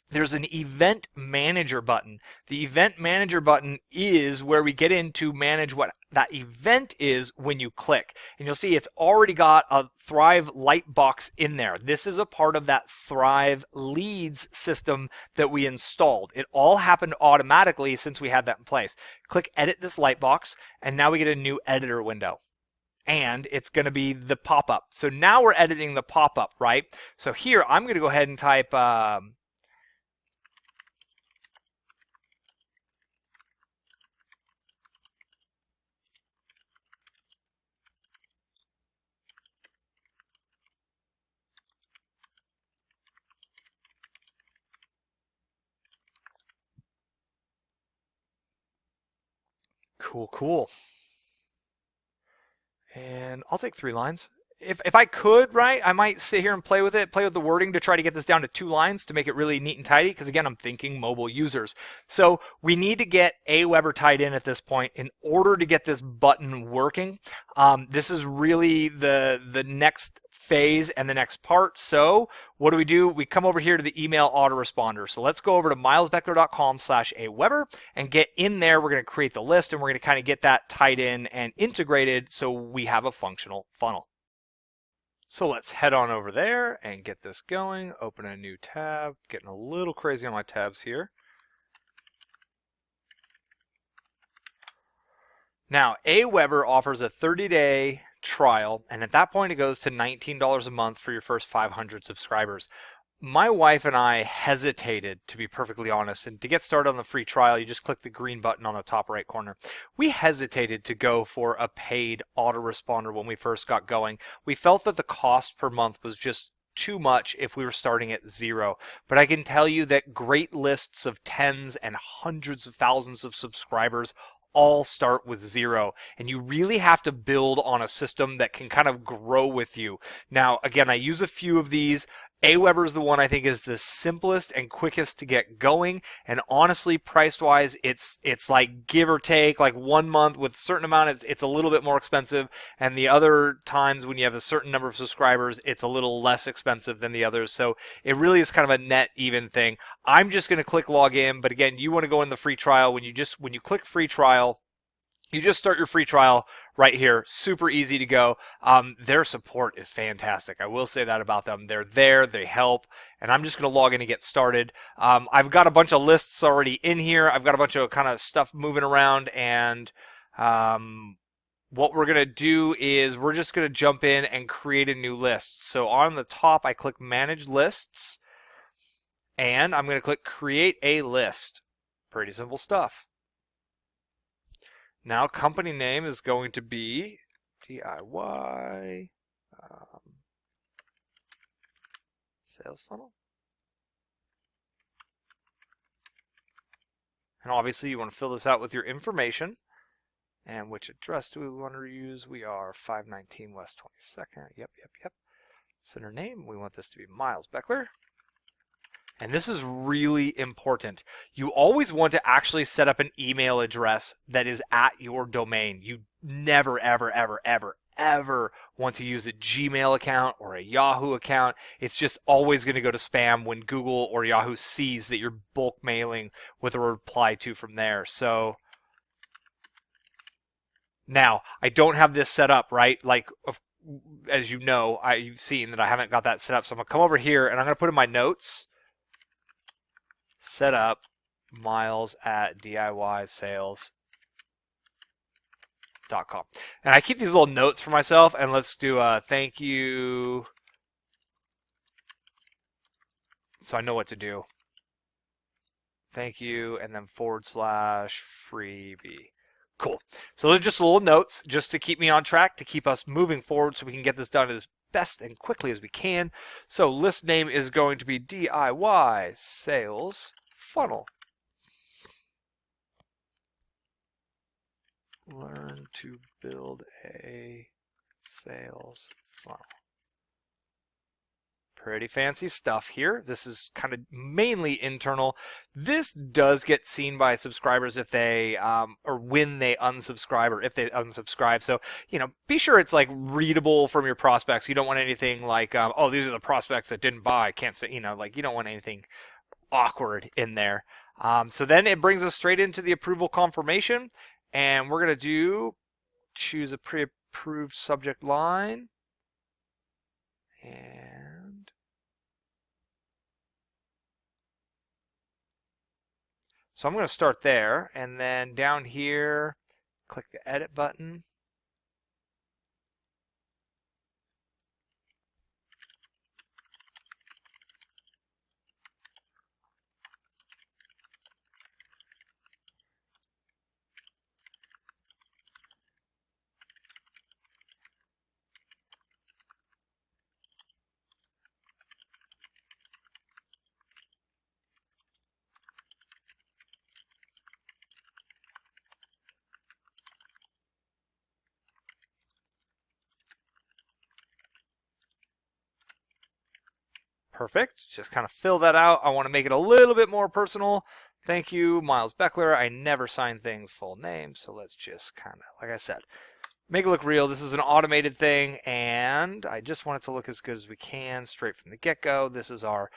there's an event manager button. The event manager button is where we get in to manage what that event is when you click. And you'll see it's already got a Thrive light box in there. This is a part of that Thrive leads system that we installed. It all happened automatically since we had that in place. Click edit this light box, and now we get a new editor window. And it's going to be the pop-up. So now we're editing the pop-up, right? So here I'm going to go ahead and type cool. And I'll take 3 lines. If I could, right, I might sit here and play with the wording to try to get this down to 2 lines to make it really neat and tidy, because again, I'm thinking mobile users. So we need to get Aweber tied in at this point in order to get this button working. This is really the next phase and the next part. So what do? We come over here to the email autoresponder. So let's go over to milesbeckler.com/Aweber and get in there. We're going to create the list and we're going to kind of get that tied in and integrated so we have a functional funnel. So let's head on over there and get this going. Open a new tab. Getting a little crazy on my tabs here. Now, Aweber offers a 30-day trial, and at that point it goes to $19 a month for your first 500 subscribers. My wife and I hesitated, to be perfectly honest, and to get started on the free trial, you just click the green button on the top right corner. We hesitated to go for a paid autoresponder when we first got going. We felt that the cost per month was just too much if we were starting at 0. But I can tell you that great lists of tens and hundreds of thousands of subscribers all start with 0, and you really have to build on a system that can kind of grow with you. Now, again, I use a few of these. Aweber is the one I think is the simplest and quickest to get going, and honestly, price-wise, it's like give or take, like 1 month with a certain amount, it's a little bit more expensive, and the other times when you have a certain number of subscribers, it's a little less expensive than the others. So it really is kind of a net even thing. I'm just going to click log in, but again, you want to go in the free trial. When you click free trial, you just start your free trial right here. Super easy to go. Their support is fantastic. I will say that about them. They're there, they help, and I'm just going to log in and get started. I've got a bunch of lists already in here. I've got a bunch of kind of stuff moving around, and what we're going to do is we're just going to jump in and create a new list. So on the top, I click Manage Lists, and I'm going to click Create a List. Pretty simple stuff. Now, company name is going to be DIY sales funnel. And obviously, you want to fill this out with your information. And which address do we want to use? We are 519 West 22nd. Yep. Sender name, we want this to be Miles Beckler. And this is really important. You always want to actually set up an email address that is at your domain. You never, ever want to use a Gmail account or a Yahoo account. It's just always going to go to spam when Google or Yahoo sees that you're bulk mailing with a reply to from there. So now, I don't have this set up, right? Like, as you know, you've seen that I haven't got that set up. So I'm going to come over here and I'm going to put in my notes, set up Miles at DIYsales.com. And I keep these little notes for myself, and let's do a thank you. So I know what to do. Thank you, and then / freebie. Cool. So those are just little notes just to keep me on track, to keep us moving forward so we can get this done as best and quickly as we can. So list name is going to be DIY Sales Funnel. Learn to build a sales funnel. Pretty fancy stuff here. This is kind of mainly internal. This does get seen by subscribers if they, or when they unsubscribe, or if they unsubscribe. So, be sure it's like readable from your prospects. You don't want anything like, oh, these are the prospects that didn't buy. Can't say, you don't want anything awkward in there. So then it brings us straight into the approval confirmation, and we're going to choose a pre-approved subject line, and so I'm going to start there, and then down here, click the edit button. Perfect. Just kind of fill that out. I want to make it a little bit more personal. Thank you, Miles Beckler. I never sign things full name, so let's just kind of, like I said, make it look real. This is an automated thing, and I just want it to look as good as we can straight from the get-go. This is our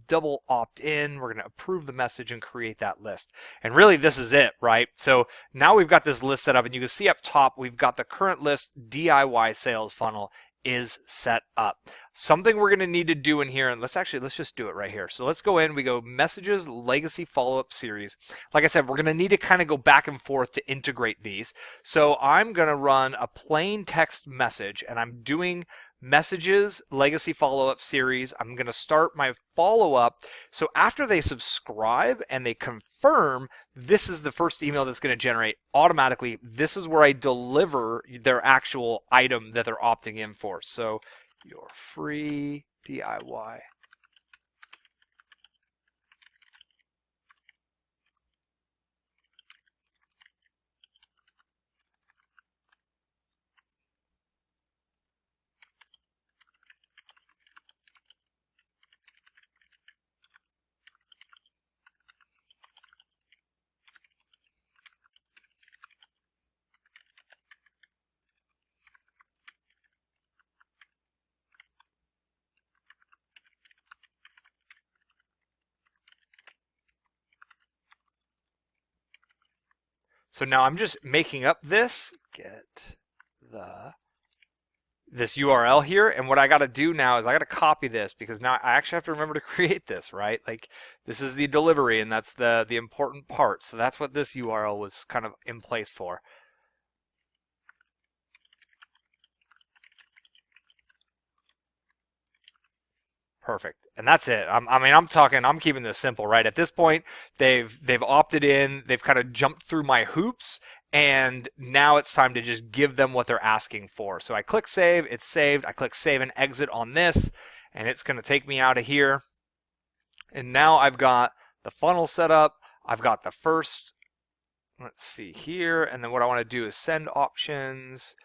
double opt-in. We're going to approve the message and create that list. And really, this is it, right? So now we've got this list set up, and you can see up top, we've got the current list DIY sales funnel is set up. Something we're going to need to do in here, and let's just do it right here. So let's go in, we go messages, legacy follow-up series. Like I said, we're going to need to kind of go back and forth to integrate these. So I'm going to run a plain text message, and I'm doing messages, legacy follow-up series. I'm going to start my follow-up. So after they subscribe and they confirm, this is the first email that's going to generate automatically. This is where I deliver their actual item that they're opting in for. So your free DIY. So now I'm just making up this, this URL here, and what I got to do now is I got to copy this, because now I actually have to remember to create this, right? Like, this is the delivery, and that's the important part. So that's what this URL was kind of in place for. Perfect. And that's it. I'm keeping this simple, right? At this point, they've opted in, they've kind of jumped through my hoops, and now it's time to just give them what they're asking for. So I click save, it's saved. I click save and exit on this, and it's going to take me out of here. And now I've got the funnel set up. I've got the first, let's see here, and then what I want to do is send options,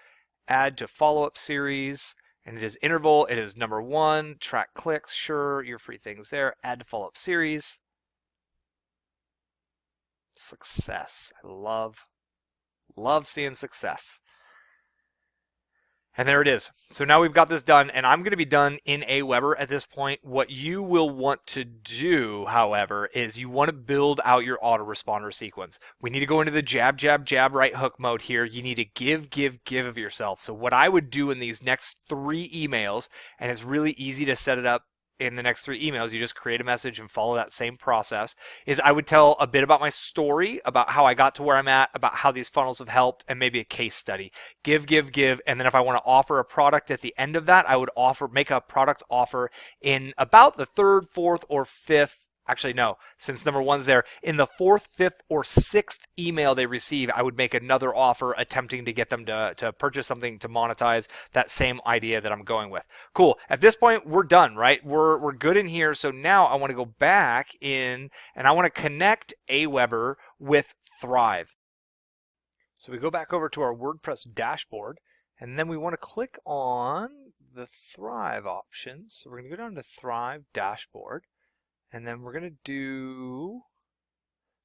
add to follow-up series. And it is interval, it is number 1, track clicks, sure, your free things there, add to follow-up series. Success. I love seeing success. And there it is. So now we've got this done, and I'm going to be done in Aweber at this point. What you will want to do, however, is you want to build out your autoresponder sequence. We need to go into the jab, jab, jab, right hook mode here. You need to give of yourself. So what I would do in these next 3 emails, and it's really easy to set it up in the next 3 emails, you just create a message and follow that same process, is I would tell a bit about my story, about how I got to where I'm at, about how these funnels have helped, and maybe a case study. Give, and then if I want to offer a product at the end of that, I would make a product offer in about the 3rd, 4th, or 5th, actually no, since number 1's there, in the 4th, 5th, or 6th email they receive, I would make another offer attempting to get them to purchase something to monetize that same idea that I'm going with. Cool. At this point, we're done, right? We're good in here. So now I want to go back in and I want to connect Aweber with Thrive. So we go back over to our WordPress dashboard, and then we want to click on the Thrive option. So we're going to go down to Thrive dashboard. And then we're going to do,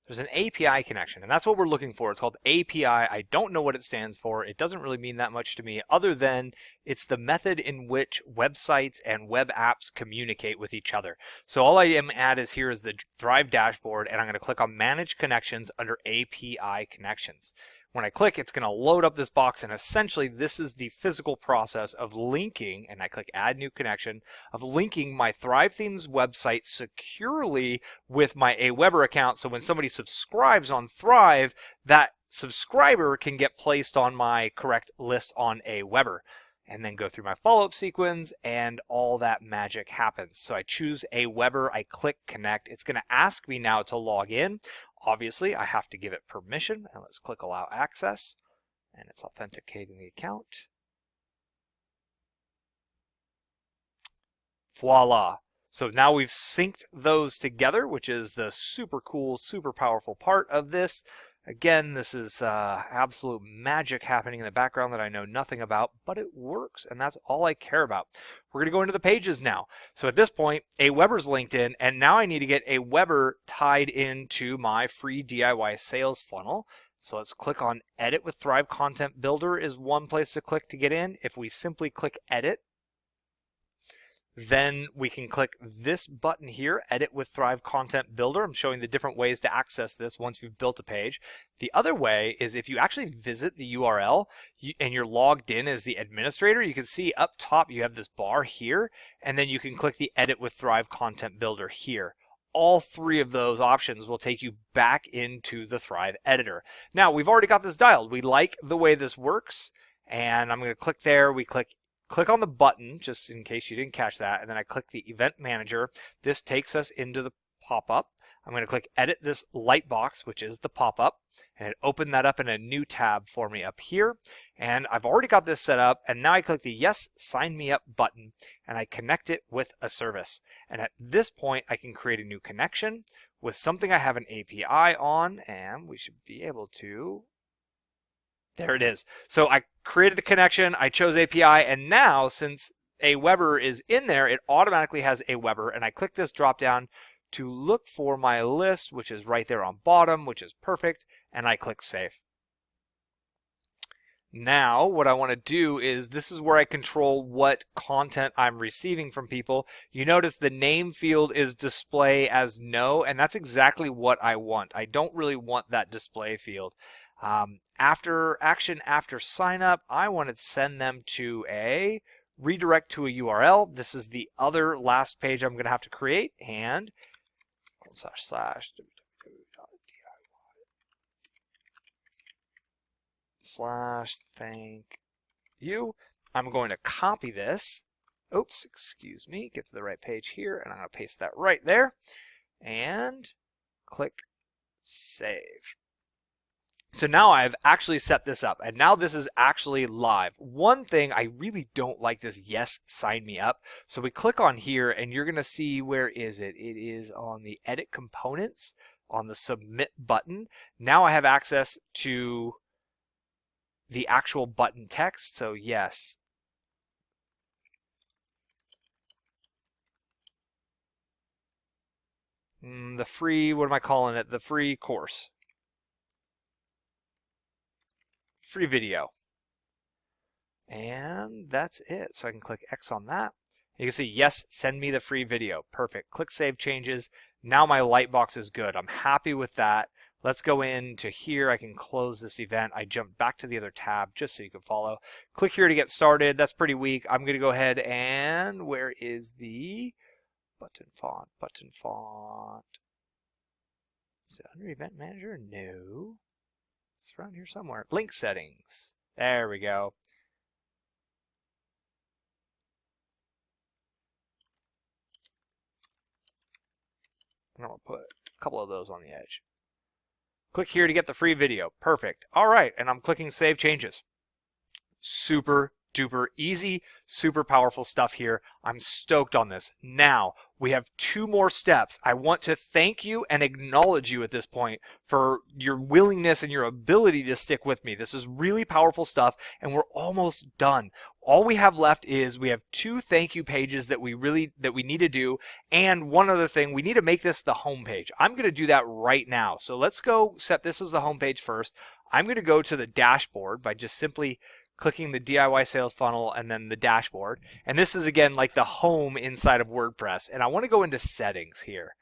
there's an API connection, and that's what we're looking for. It's called API. I don't know what it stands for. It doesn't really mean that much to me, other than it's the method in which websites and web apps communicate with each other. So all I am at is here is the Thrive dashboard, and I'm going to click on Manage Connections under API Connections. When I click, it's going to load up this box, and essentially this is the physical process of linking, and I click Add New Connection, of linking my Thrive Themes website securely with my Aweber account, so when somebody subscribes on Thrive, that subscriber can get placed on my correct list on Aweber. And then go through my follow-up sequence, and all that magic happens. So I choose Aweber, I click Connect. It's going to ask me now to log in. Obviously, I have to give it permission, and let's click Allow Access, and it's authenticating the account. Voila. So now we've synced those together, which is the super cool, super powerful part of this. Again, this is absolute magic happening in the background that I know nothing about, but it works, and that's all I care about. We're going to go into the pages now. So at this point, Aweber's linked in, and now I need to get Aweber tied into my free DIY sales funnel. So let's click on Edit with Thrive Content Builder is one place to click to get in. If we simply click Edit, then we can click this button here, Edit with Thrive Content Builder. I'm showing the different ways to access this once you've built a page. The other way is if you actually visit the URL and you're logged in as the administrator, you can see up top you have this bar here, and then you can click the Edit with Thrive Content Builder here. All 3 of those options will take you back into the Thrive editor. Now, we've already got this dialed. We like the way this works, and I'm going to click there. We click on the button, just in case you didn't catch that, and then I click the Event Manager. This takes us into the pop-up. I'm going to click Edit this light box, which is the pop-up, and it opened that up in a new tab for me up here. And I've already got this set up, and now I click the Yes, Sign Me Up button, and I connect it with a service. And at this point, I can create a new connection with something I have an API on, and we should be able to... There it is. So I created the connection, I chose API, and now since Aweber is in there, it automatically has Aweber, and I click this drop down to look for my list, which is right there on bottom, which is perfect, and I click Save. Now what I want to do is, this is where I control what content I'm receiving from people. You notice the name field is display as no, and that's exactly what I want. I don't really want that display field. After sign up, I want to send them to a redirect to a URL. This is the other last page I'm going to have to create, and //www.thank you. I'm going to copy this. Oops, excuse me. Get to the right page here, and I'm going to paste that right there, and click save. So now I've actually set this up, and now this is actually live. One thing, I really don't like this yes, sign me up. So we click on here, and you're going to see, where is it? It is on the edit components, on the submit button. Now I have access to the actual button text. So yes. The free, what am I calling it? The free course. Free video. And that's it. So I can click X on that. You can see, yes, send me the free video. Perfect. Click Save Changes. Now my lightbox is good. I'm happy with that. Let's go into here. I can close this event. I jump back to the other tab just so you can follow. Click here to get started. That's pretty weak. I'm going to go ahead and, where is the button font? Button font. Is it under Event Manager? No. It's around here somewhere. Link settings. There we go. I'm going to put a couple of those on the edge. Click here to get the free video. Perfect. All right, and I'm clicking Save Changes. Super duper easy, super powerful stuff here. I'm stoked on this. Now, we have 2 more steps. I want to thank you and acknowledge you at this point for your willingness and your ability to stick with me. This is really powerful stuff, and we're almost done. All we have left is we have 2 thank you pages that we need to do, and one other thing, we need to make this the home page. I'm going to do that right now. So let's go set this as the home page first. I'm going to go to the dashboard by just simply clicking the DIY sales funnel and then the dashboard. And this is, again, like the home inside of WordPress. And I want to go into settings here.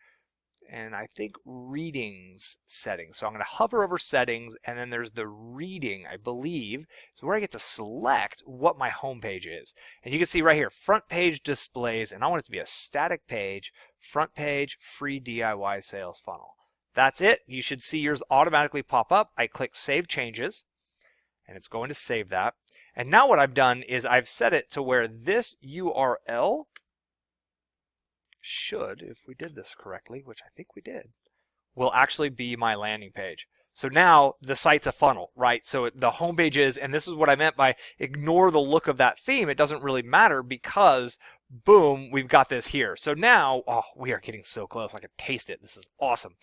And I think readings settings. So I'm going to hover over settings, and then there's the reading, I believe, is where I get to select what my home page is. And you can see right here, front page displays, and I want it to be a static page, front page, free DIY sales funnel. That's it. You should see yours automatically pop up. I click Save Changes, and it's going to save that. And now what I've done is I've set it to where this URL should, if we did this correctly, which I think we did, will actually be my landing page. So now the site's a funnel, right? So the home page is, and this is what I meant by ignore the look of that theme. It doesn't really matter because, boom, we've got this here. So now, oh, we are getting so close. I can taste it. This is awesome.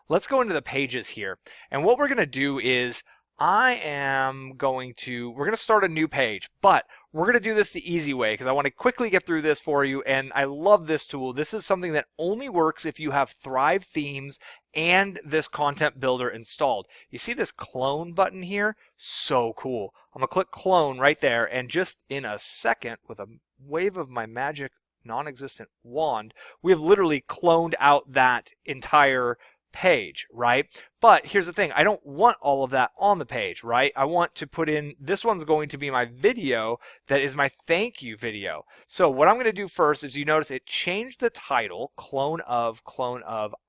Let's go into the pages here. And what we're going to do is we're going to start a new page, but we're going to do this the easy way because I want to quickly get through this for you. And I love this tool. This is something that only works if you have Thrive themes and this content builder installed. You see this clone button here? So cool. I'm going to click clone right there. And just in a second, with a wave of my magic non-existent wand, we have literally cloned out that entire page, right? But here's the thing, I don't want all of that on the page, right? I want to put in, this one's going to be my video that is my thank you video. So what I'm going to do first is, you notice it changed the title, clone of.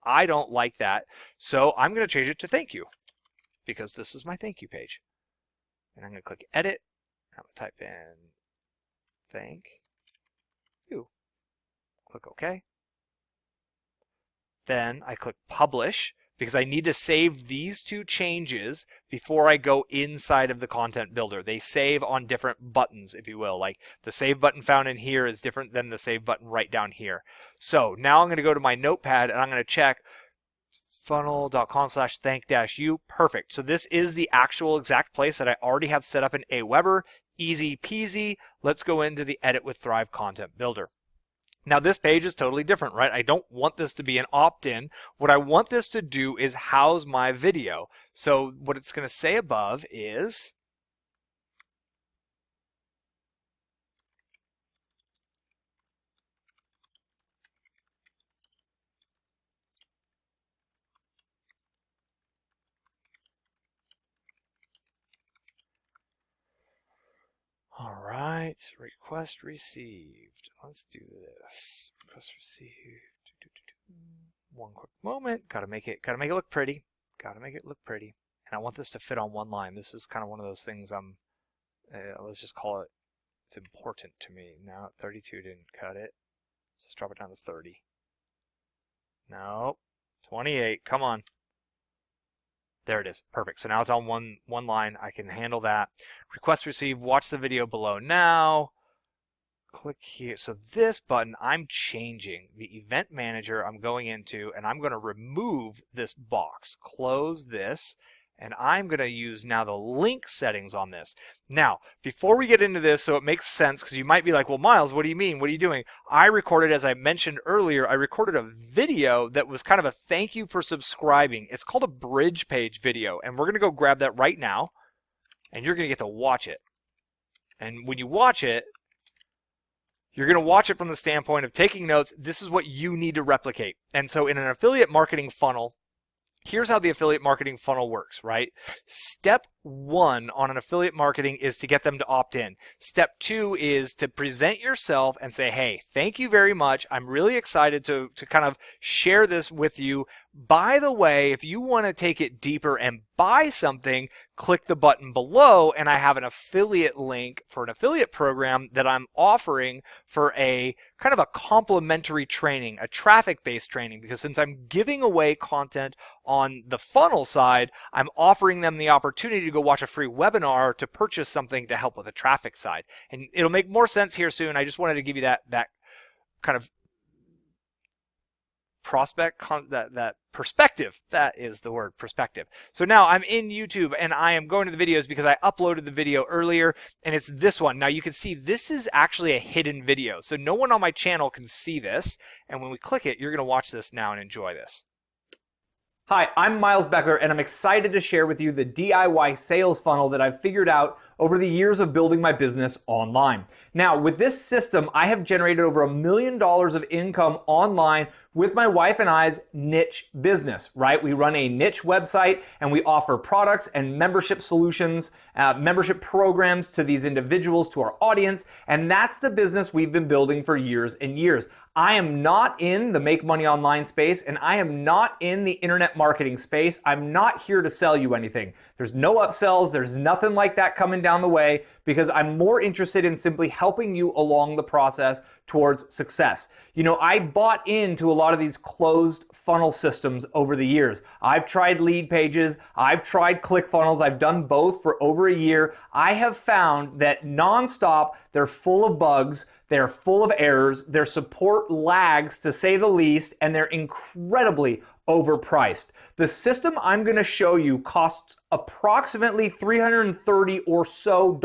I don't like that. So I'm going to change it to thank you because this is my thank you page. And I'm going to click edit. I'm going to type in thank you. Click OK. Then I click publish because I need to save these 2 changes before I go inside of the content builder. They save on different buttons, if you will. Like the save button found in here is different than the save button right down here. So now I'm going to go to my notepad and I'm going to check funnel.com/thank-you. Perfect. So this is the actual exact place that I already have set up in Aweber. Easy peasy. Let's go into the Edit with Thrive content builder. Now this page is totally different, right? I don't want this to be an opt-in. What I want this to do is house my video. So what it's going to say above is right, request received. Let's do this. Request received. One quick moment. Gotta make it look pretty. Gotta make it look pretty. And I want this to fit on one line. This is kind of one of those things let's just call it, it's important to me. Now 32 didn't cut it. Let's just drop it down to 30. No, 28, come on. There it is, perfect. So now it's on one line. I can handle that. Request received, watch the video below now. Click here. So this button, I'm changing the event manager I'm going into, and I'm going to remove this box. Close this, and I'm going to use now the link settings on this. Now, before we get into this, so it makes sense, because you might be like, well, Miles, what do you mean? What are you doing? I recorded, as I mentioned earlier, I recorded a video that was kind of a thank you for subscribing. It's called a bridge page video, and we're going to go grab that right now, and you're going to get to watch it. And when you watch it, you're going to watch it from the standpoint of taking notes. This is what you need to replicate. And so in an affiliate marketing funnel, here's how the affiliate marketing funnel works, right? Step 1 on an affiliate marketing is to get them to opt in. Step 2 is to present yourself and say, hey, thank you very much. I'm really excited to kind of share this with you. By the way, if you want to take it deeper and buy something, click the button below, and I have an affiliate link for an affiliate program that I'm offering for a kind of a complimentary training, a traffic-based training, because since I'm giving away content on the funnel side, I'm offering them the opportunity to go watch a free webinar to purchase something to help with the traffic side. And it'll make more sense here soon. I just wanted to give you that kind of that perspective. That is the word, perspective. So now I'm in YouTube and I am going to the videos because I uploaded the video earlier, and it's this one. Now you can see this is actually a hidden video, so no one on my channel can see this. And when we click it, you're going to watch this now and enjoy this. Hi, I'm Miles Beckler, and I'm excited to share with you the DIY sales funnel that I've figured out over the years of building my business online. Now, with this system, I have generated over $1 million of income online with my wife and I's niche business, right? We run a niche website and we offer products and membership solutions, membership programs to these individuals, to our audience, and that's the business we've been building for years and years. I am not in the make money online space, and I am not in the internet marketing space. I'm not here to sell you anything. There's no upsells, there's nothing like that coming down the way, because I'm more interested in simply helping you along the process towards success. You know, I bought into a lot of these closed funnel systems over the years. I've tried lead pages, I've tried Clickfunnels, I've done both for over a year. I have found that nonstop, they're full of bugs, they're full of errors, their support lags to say the least, and they're incredibly overpriced. The system I'm going to show you costs approximately $330 or so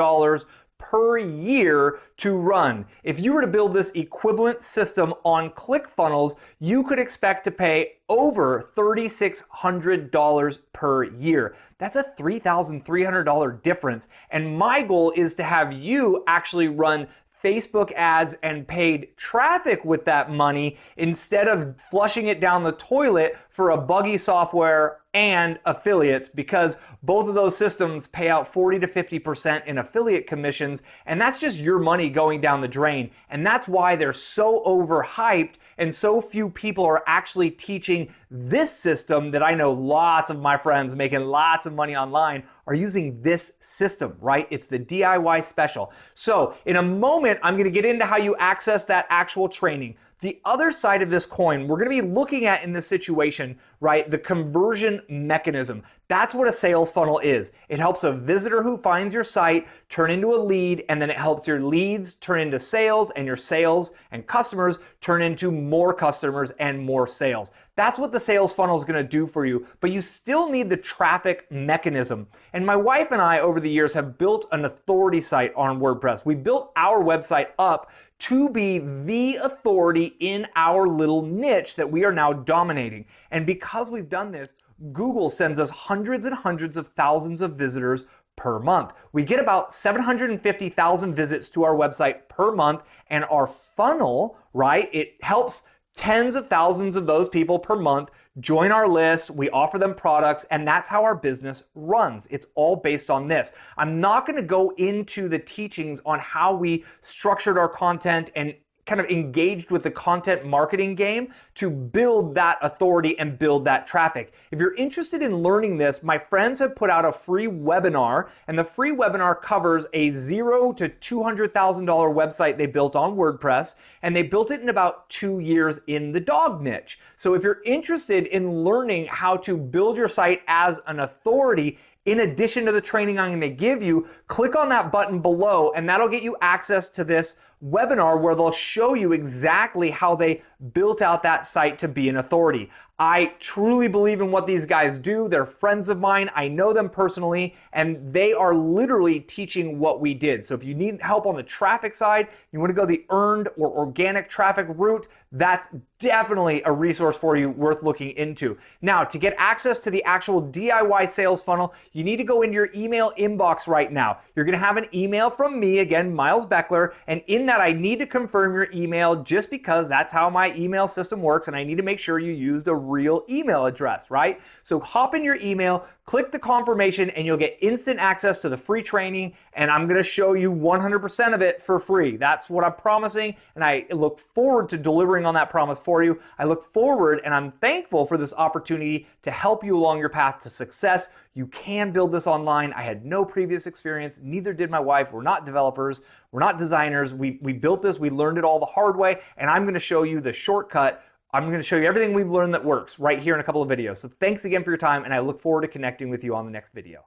per year to run. If you were to build this equivalent system on Clickfunnels, you could expect to pay over $3,600 per year. That's a $3,300 difference. And my goal is to have you actually run Facebook ads and paid traffic with that money instead of flushing it down the toilet for a buggy software and affiliates, because both of those systems pay out 40 to 50% in affiliate commissions, and that's just your money going down the drain. And that's why they're so overhyped and so few people are actually teaching this system that I know lots of my friends making lots of money online are using this system, right? It's the DIY special. So in a moment, I'm going to get into how you access that actual training. The other side of this coin, we're going to be looking at in this situation, right, the conversion mechanism. That's what a sales funnel is. It helps a visitor who finds your site turn into a lead, and then it helps your leads turn into sales, and your sales and customers turn into more customers and more sales. That's what the sales funnel is going to do for you, but you still need the traffic mechanism. And my wife and I over the years have built an authority site on WordPress. We built our website up to be the authority in our little niche that we are now dominating. And because we've done this, Google sends us hundreds and hundreds of thousands of visitors per month. We get about 750,000 visits to our website per month, and our funnel, right, it helps tens of thousands of those people per month join our list, we offer them products, and that's how our business runs. It's all based on this. I'm not going to go into the teachings on how we structured our content and kind of engaged with the content marketing game to build that authority and build that traffic. If you're interested in learning this, my friends have put out a free webinar, and the free webinar covers a $0 to $200,000 website they built on WordPress, and they built it in about 2 years in the dog niche. So if you're interested in learning how to build your site as an authority, in addition to the training I'm going to give you, click on that button below, and that'll get you access to this webinar where they'll show you exactly how they built out that site to be an authority. I truly believe in what these guys do. They're friends of mine. I know them personally, and they are literally teaching what we did. So if you need help on the traffic side, you want to go the earned or organic traffic route, that's definitely a resource for you worth looking into. Now, to get access to the actual DIY sales funnel, you need to go into your email inbox right now. You're going to have an email from me, again, Miles Beckler, and in that I need to confirm your email just because that's how my email system works, and I need to make sure you used a real email address, right? So hop in your email, click the confirmation, and you'll get instant access to the free training, and I'm going to show you 100% of it for free. That's what I'm promising, and I look forward to delivering on that promise for you. I look forward, and I'm thankful for this opportunity to help you along your path to success. You can build this online. I had no previous experience, neither did my wife. We're not developers, we're not designers. We built this, we learned it all the hard way, and I'm going to show you the shortcut. I'm going to show you everything we've learned that works right here in a couple of videos. So thanks again for your time, and I look forward to connecting with you on the next video.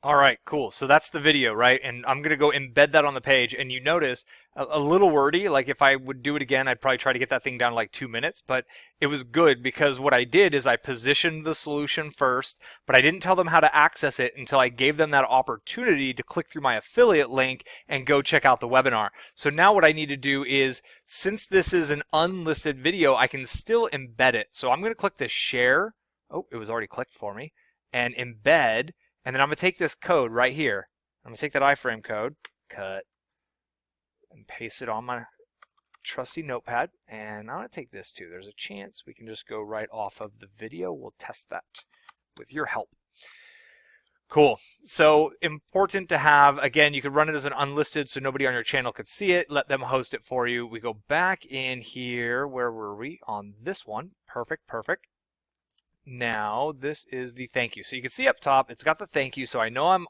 All right, cool. So that's the video, right? And I'm going to go embed that on the page. And you notice a little wordy, like if I would do it again, I'd probably try to get that thing down to like 2 minutes. But it was good because what I did is I positioned the solution first, but I didn't tell them how to access it until I gave them that opportunity to click through my affiliate link and go check out the webinar. So now what I need to do is, since this is an unlisted video, I can still embed it. So I'm going to click the share. Oh, it was already clicked for me. And embed. And then I'm going to take this code right here. I'm going to take that iframe code, cut, and paste it on my trusty notepad. And I'm going to take this too. There's a chance we can just go right off of the video. We'll test that with your help. Cool. So important to have, again, you could run it as an unlisted so nobody on your channel could see it. Let them host it for you. We go back in here. Where were we? On this one. Perfect, perfect. Now this is the thank you. So you can see up top, it's got the thank you. So I know I'm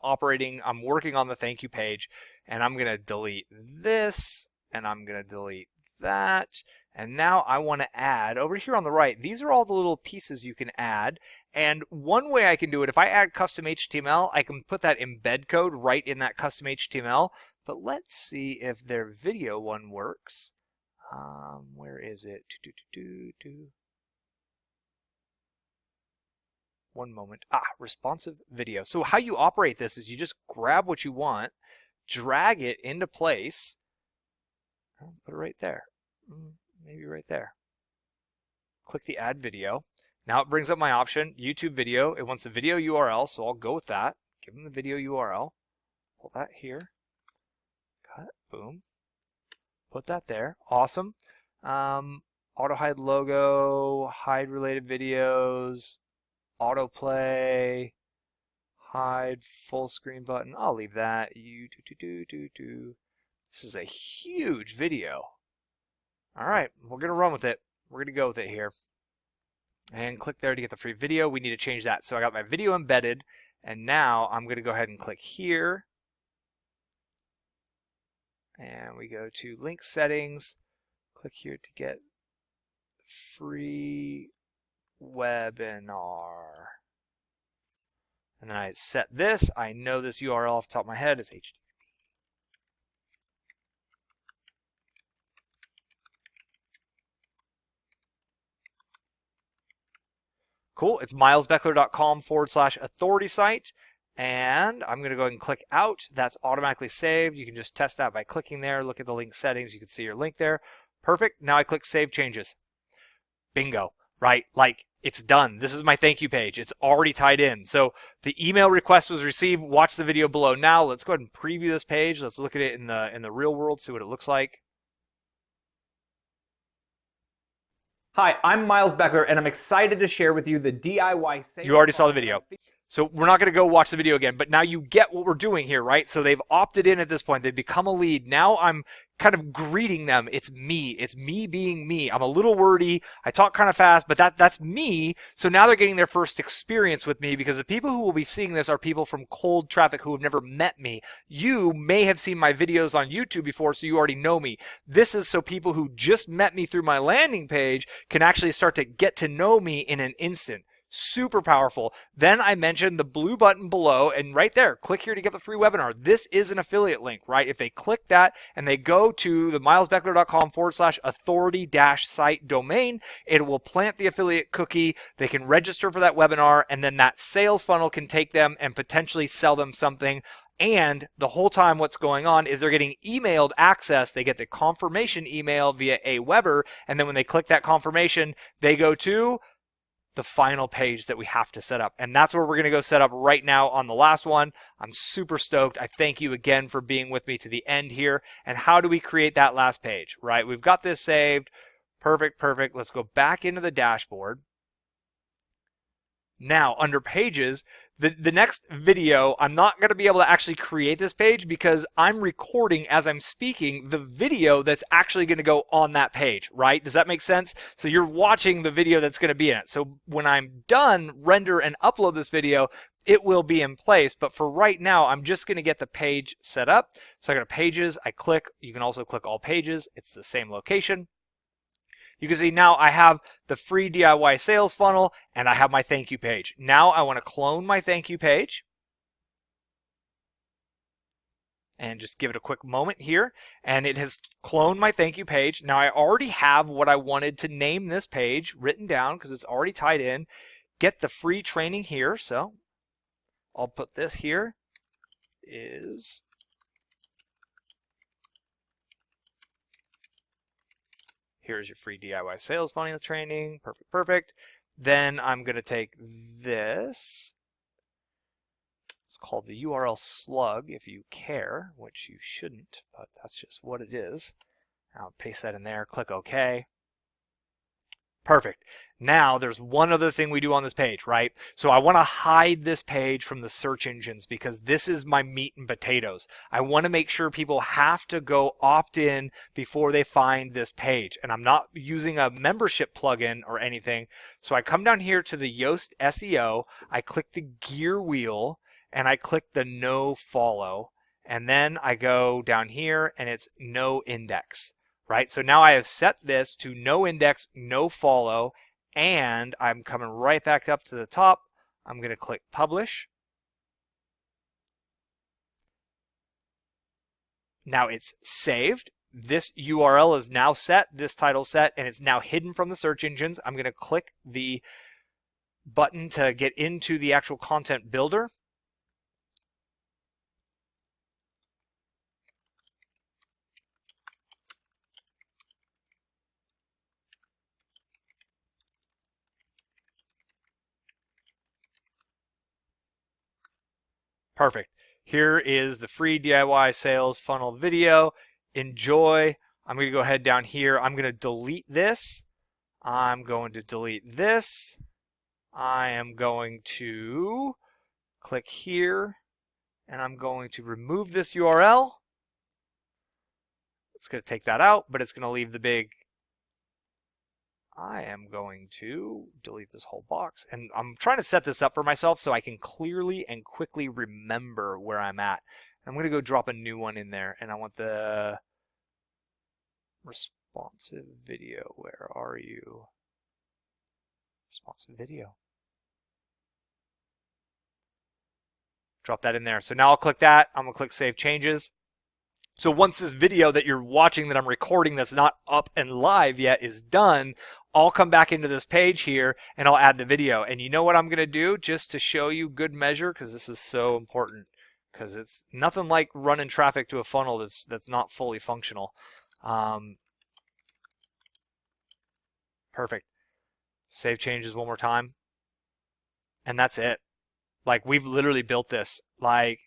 working on the thank you page, and I'm going to delete this, and I'm going to delete that. And now I want to add over here on the right. These are all the little pieces you can add. And one way I can do it, if I add custom HTML, I can put that embed code right in that custom HTML. But let's see if their video one works. Where is it? One moment. Responsive video. So how you operate this is you just grab what you want, drag it into place, put it right there. Maybe right there. Click the add video. Now it brings up my option, YouTube video. It wants the video URL, so I'll go with that. Give them the video URL. Pull that here. Cut. Boom. Put that there. Awesome. Auto hide logo, hide related videos, autoplay, hide full screen button. I'll leave that. This is a huge video. All right, we're going to run with it. We're going to go with it here. And click there to get the free video. We need to change that. So I got my video embedded, and now I'm going to go ahead and click here. And we go to link settings. Click here to get free webinar. And then I set this. I know this URL off the top of my head is HTTP. Cool. It's milesbeckler.com/authority site. And I'm going to go ahead and click out. That's automatically saved. You can just test that by clicking there. Look at the link settings. You can see your link there. Perfect. Now I click Save Changes. Bingo. Right? Like, it's done. This is my thank you page. It's already tied in. So the email request was received. Watch the video below now. Let's go ahead and preview this page. Let's look at it in the real world, see what it looks like. Hi, I'm Miles Beckler, and I'm excited to share with you the DIY sales. You already saw the video. So we're not going to go watch the video again, but now you get what we're doing here, right? So they've opted in at this point. They've become a lead. Now I'm kind of greeting them. It's me. It's me being me. I'm a little wordy. I talk kind of fast, but that's me. So now they're getting their first experience with me, because the people who will be seeing this are people from cold traffic who have never met me. You may have seen my videos on YouTube before, so you already know me. This is so people who just met me through my landing page can actually start to get to know me in an instant. Super powerful. Then I mentioned the blue button below, and right there, click here to get the free webinar. This is an affiliate link, right? If they click that and they go to the milesbeckler.com/authority-site domain, it will plant the affiliate cookie. They can register for that webinar, and then that sales funnel can take them and potentially sell them something. And the whole time what's going on is they're getting emailed access. They get the confirmation email via Aweber, and then when they click that confirmation, they go to the final page that we have to set up. And that's where we're going to go set up right now on the last one. I'm super stoked. I thank you again for being with me to the end here. And how do we create that last page, right? We've got this saved. Perfect, perfect. Let's go back into the dashboard. Now, under pages, the next video, I'm not going to be able to actually create this page because I'm recording as I'm speaking the video that's actually going to go on that page, right? Does that make sense? So you're watching the video that's going to be in it. So when I'm done, render and upload this video, it will be in place. But for right now, I'm just going to get the page set up. So I go to pages, I click. You can also click all pages. It's the same location. You can see now I have the free DIY sales funnel and I have my thank you page. Now I want to clone my thank you page and just give it a quick moment here. And it has cloned my thank you page. Now I already have what I wanted to name this page written down because it's already tied in. Get the free training here. So I'll put this here is here's your free DIY sales funnel training. Perfect, perfect. Then I'm going to take this. It's called the URL slug if you care, which you shouldn't, but that's just what it is. I'll paste that in there, click OK. Perfect. Now there's one other thing we do on this page, right? So I want to hide this page from the search engines because this is my meat and potatoes. I want to make sure people have to go opt in before they find this page. And I'm not using a membership plugin or anything. So I come down here to the Yoast SEO, I click the gear wheel, and I click the no follow. And then I go down here and it's no index. Right, so now I have set this to no index, no follow, and I'm coming right back up to the top. I'm going to click publish. Now it's saved. This URL is now set, this title set, and it's now hidden from the search engines. I'm going to click the button to get into the actual content builder. Perfect. Here is the free DIY sales funnel video. Enjoy. I'm going to go ahead down here. I'm going to delete this. I'm going to delete this. I am going to click here and I'm going to remove this URL. It's going to take that out, but it's going to leave the big. I am going to delete this whole box, and I'm trying to set this up for myself so I can clearly and quickly remember where I'm at. I'm going to go drop a new one in there, and I want the responsive video. Where are you? Responsive video. Drop that in there. So now I'll click that. I'm going to click Save Changes. So once this video that you're watching that I'm recording that's not up and live yet is done, I'll come back into this page here and I'll add the video. And you know what I'm going to do just to show you good measure, because this is so important, because it's nothing like running traffic to a funnel that's not fully functional. Perfect. Save changes one more time. And that's it. Like, we've literally built this. Like,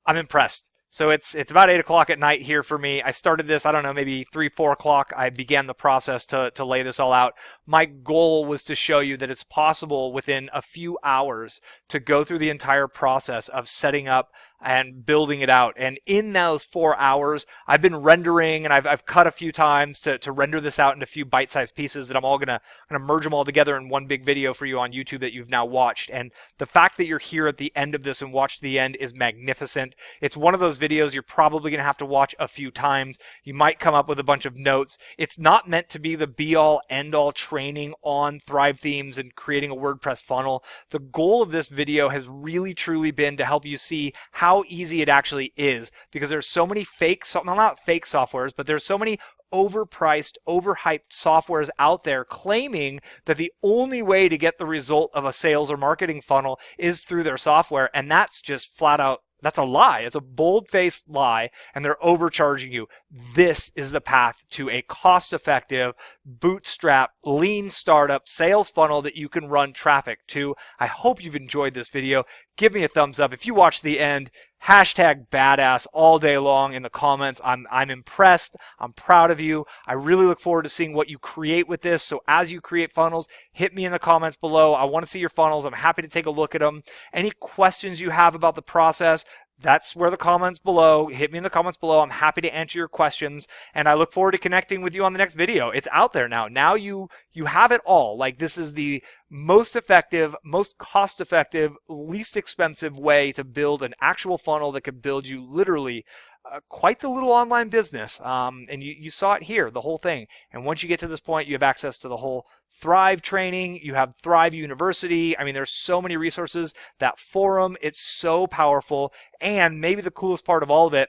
I'm impressed. So it's about 8 o'clock at night here for me. I started this, I don't know, maybe 3, 4 o'clock. I began the process to lay this all out. My goal was to show you that it's possible within a few hours to go through the entire process of setting up and building it out. And in those 4 hours, I've been rendering, and I've cut a few times to render this out into a few bite-sized pieces that I'm all gonna merge them all together in one big video for you on YouTube that you've now watched. And the fact that you're here at the end of this and watch the end is magnificent. It's one of those videos you're probably gonna have to watch a few times. You might come up with a bunch of notes. It's not meant to be the be-all, end-all training on Thrive themes and creating a WordPress funnel. The goal of this video has really truly been to help you see how easy it actually is, because there's so many not fake softwares, but there's so many overpriced, overhyped softwares out there claiming that the only way to get the result of a sales or marketing funnel is through their software. And that's just flat out, that's a lie. It's a bold-faced lie, and they're overcharging you. This is the path to a cost-effective, bootstrap, lean startup sales funnel that you can run traffic to. I hope you've enjoyed this video. Give me a thumbs up. If you watch the end, hashtag badass all day long in the comments. I'm impressed. I'm proud of you. I really look forward to seeing what you create with this. So as you create funnels, hit me in the comments below. I want to see your funnels. I'm happy to take a look at them. Any questions you have about the process, that's where the comments below. Hit me in the comments below. I'm happy to answer your questions, and I look forward to connecting with you on the next video. It's out there now. Now you have it all. Like, this is the most effective, most cost-effective, least expensive way to build an actual funnel that could build you literally quite the little online business. And you saw it here, the whole thing. And once you get to this point, you have access to the whole Thrive training. You have Thrive University. I mean, there's so many resources. That forum, it's so powerful. And maybe the coolest part of all of it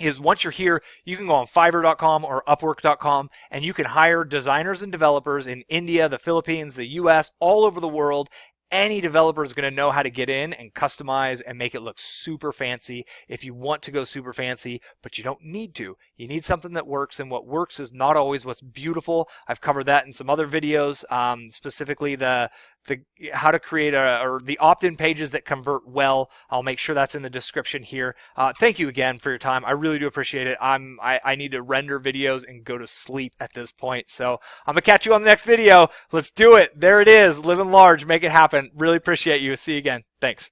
is once you're here, you can go on Fiverr.com or Upwork.com, and you can hire designers and developers in India, the Philippines, the US, all over the world. Any developer is going to know how to get in and customize and make it look super fancy if you want to go super fancy, but you don't need to. You need something that works, and what works is not always what's beautiful. I've covered that in some other videos, specifically the how to create or the opt-in pages that convert well. I'll make sure that's in the description here. Thank you again for your time. I really do appreciate it. I need to render videos and go to sleep at this point. So I'm gonna catch you on the next video. Let's do it. There it is. Living large, make it happen. Really appreciate you. See you again. Thanks.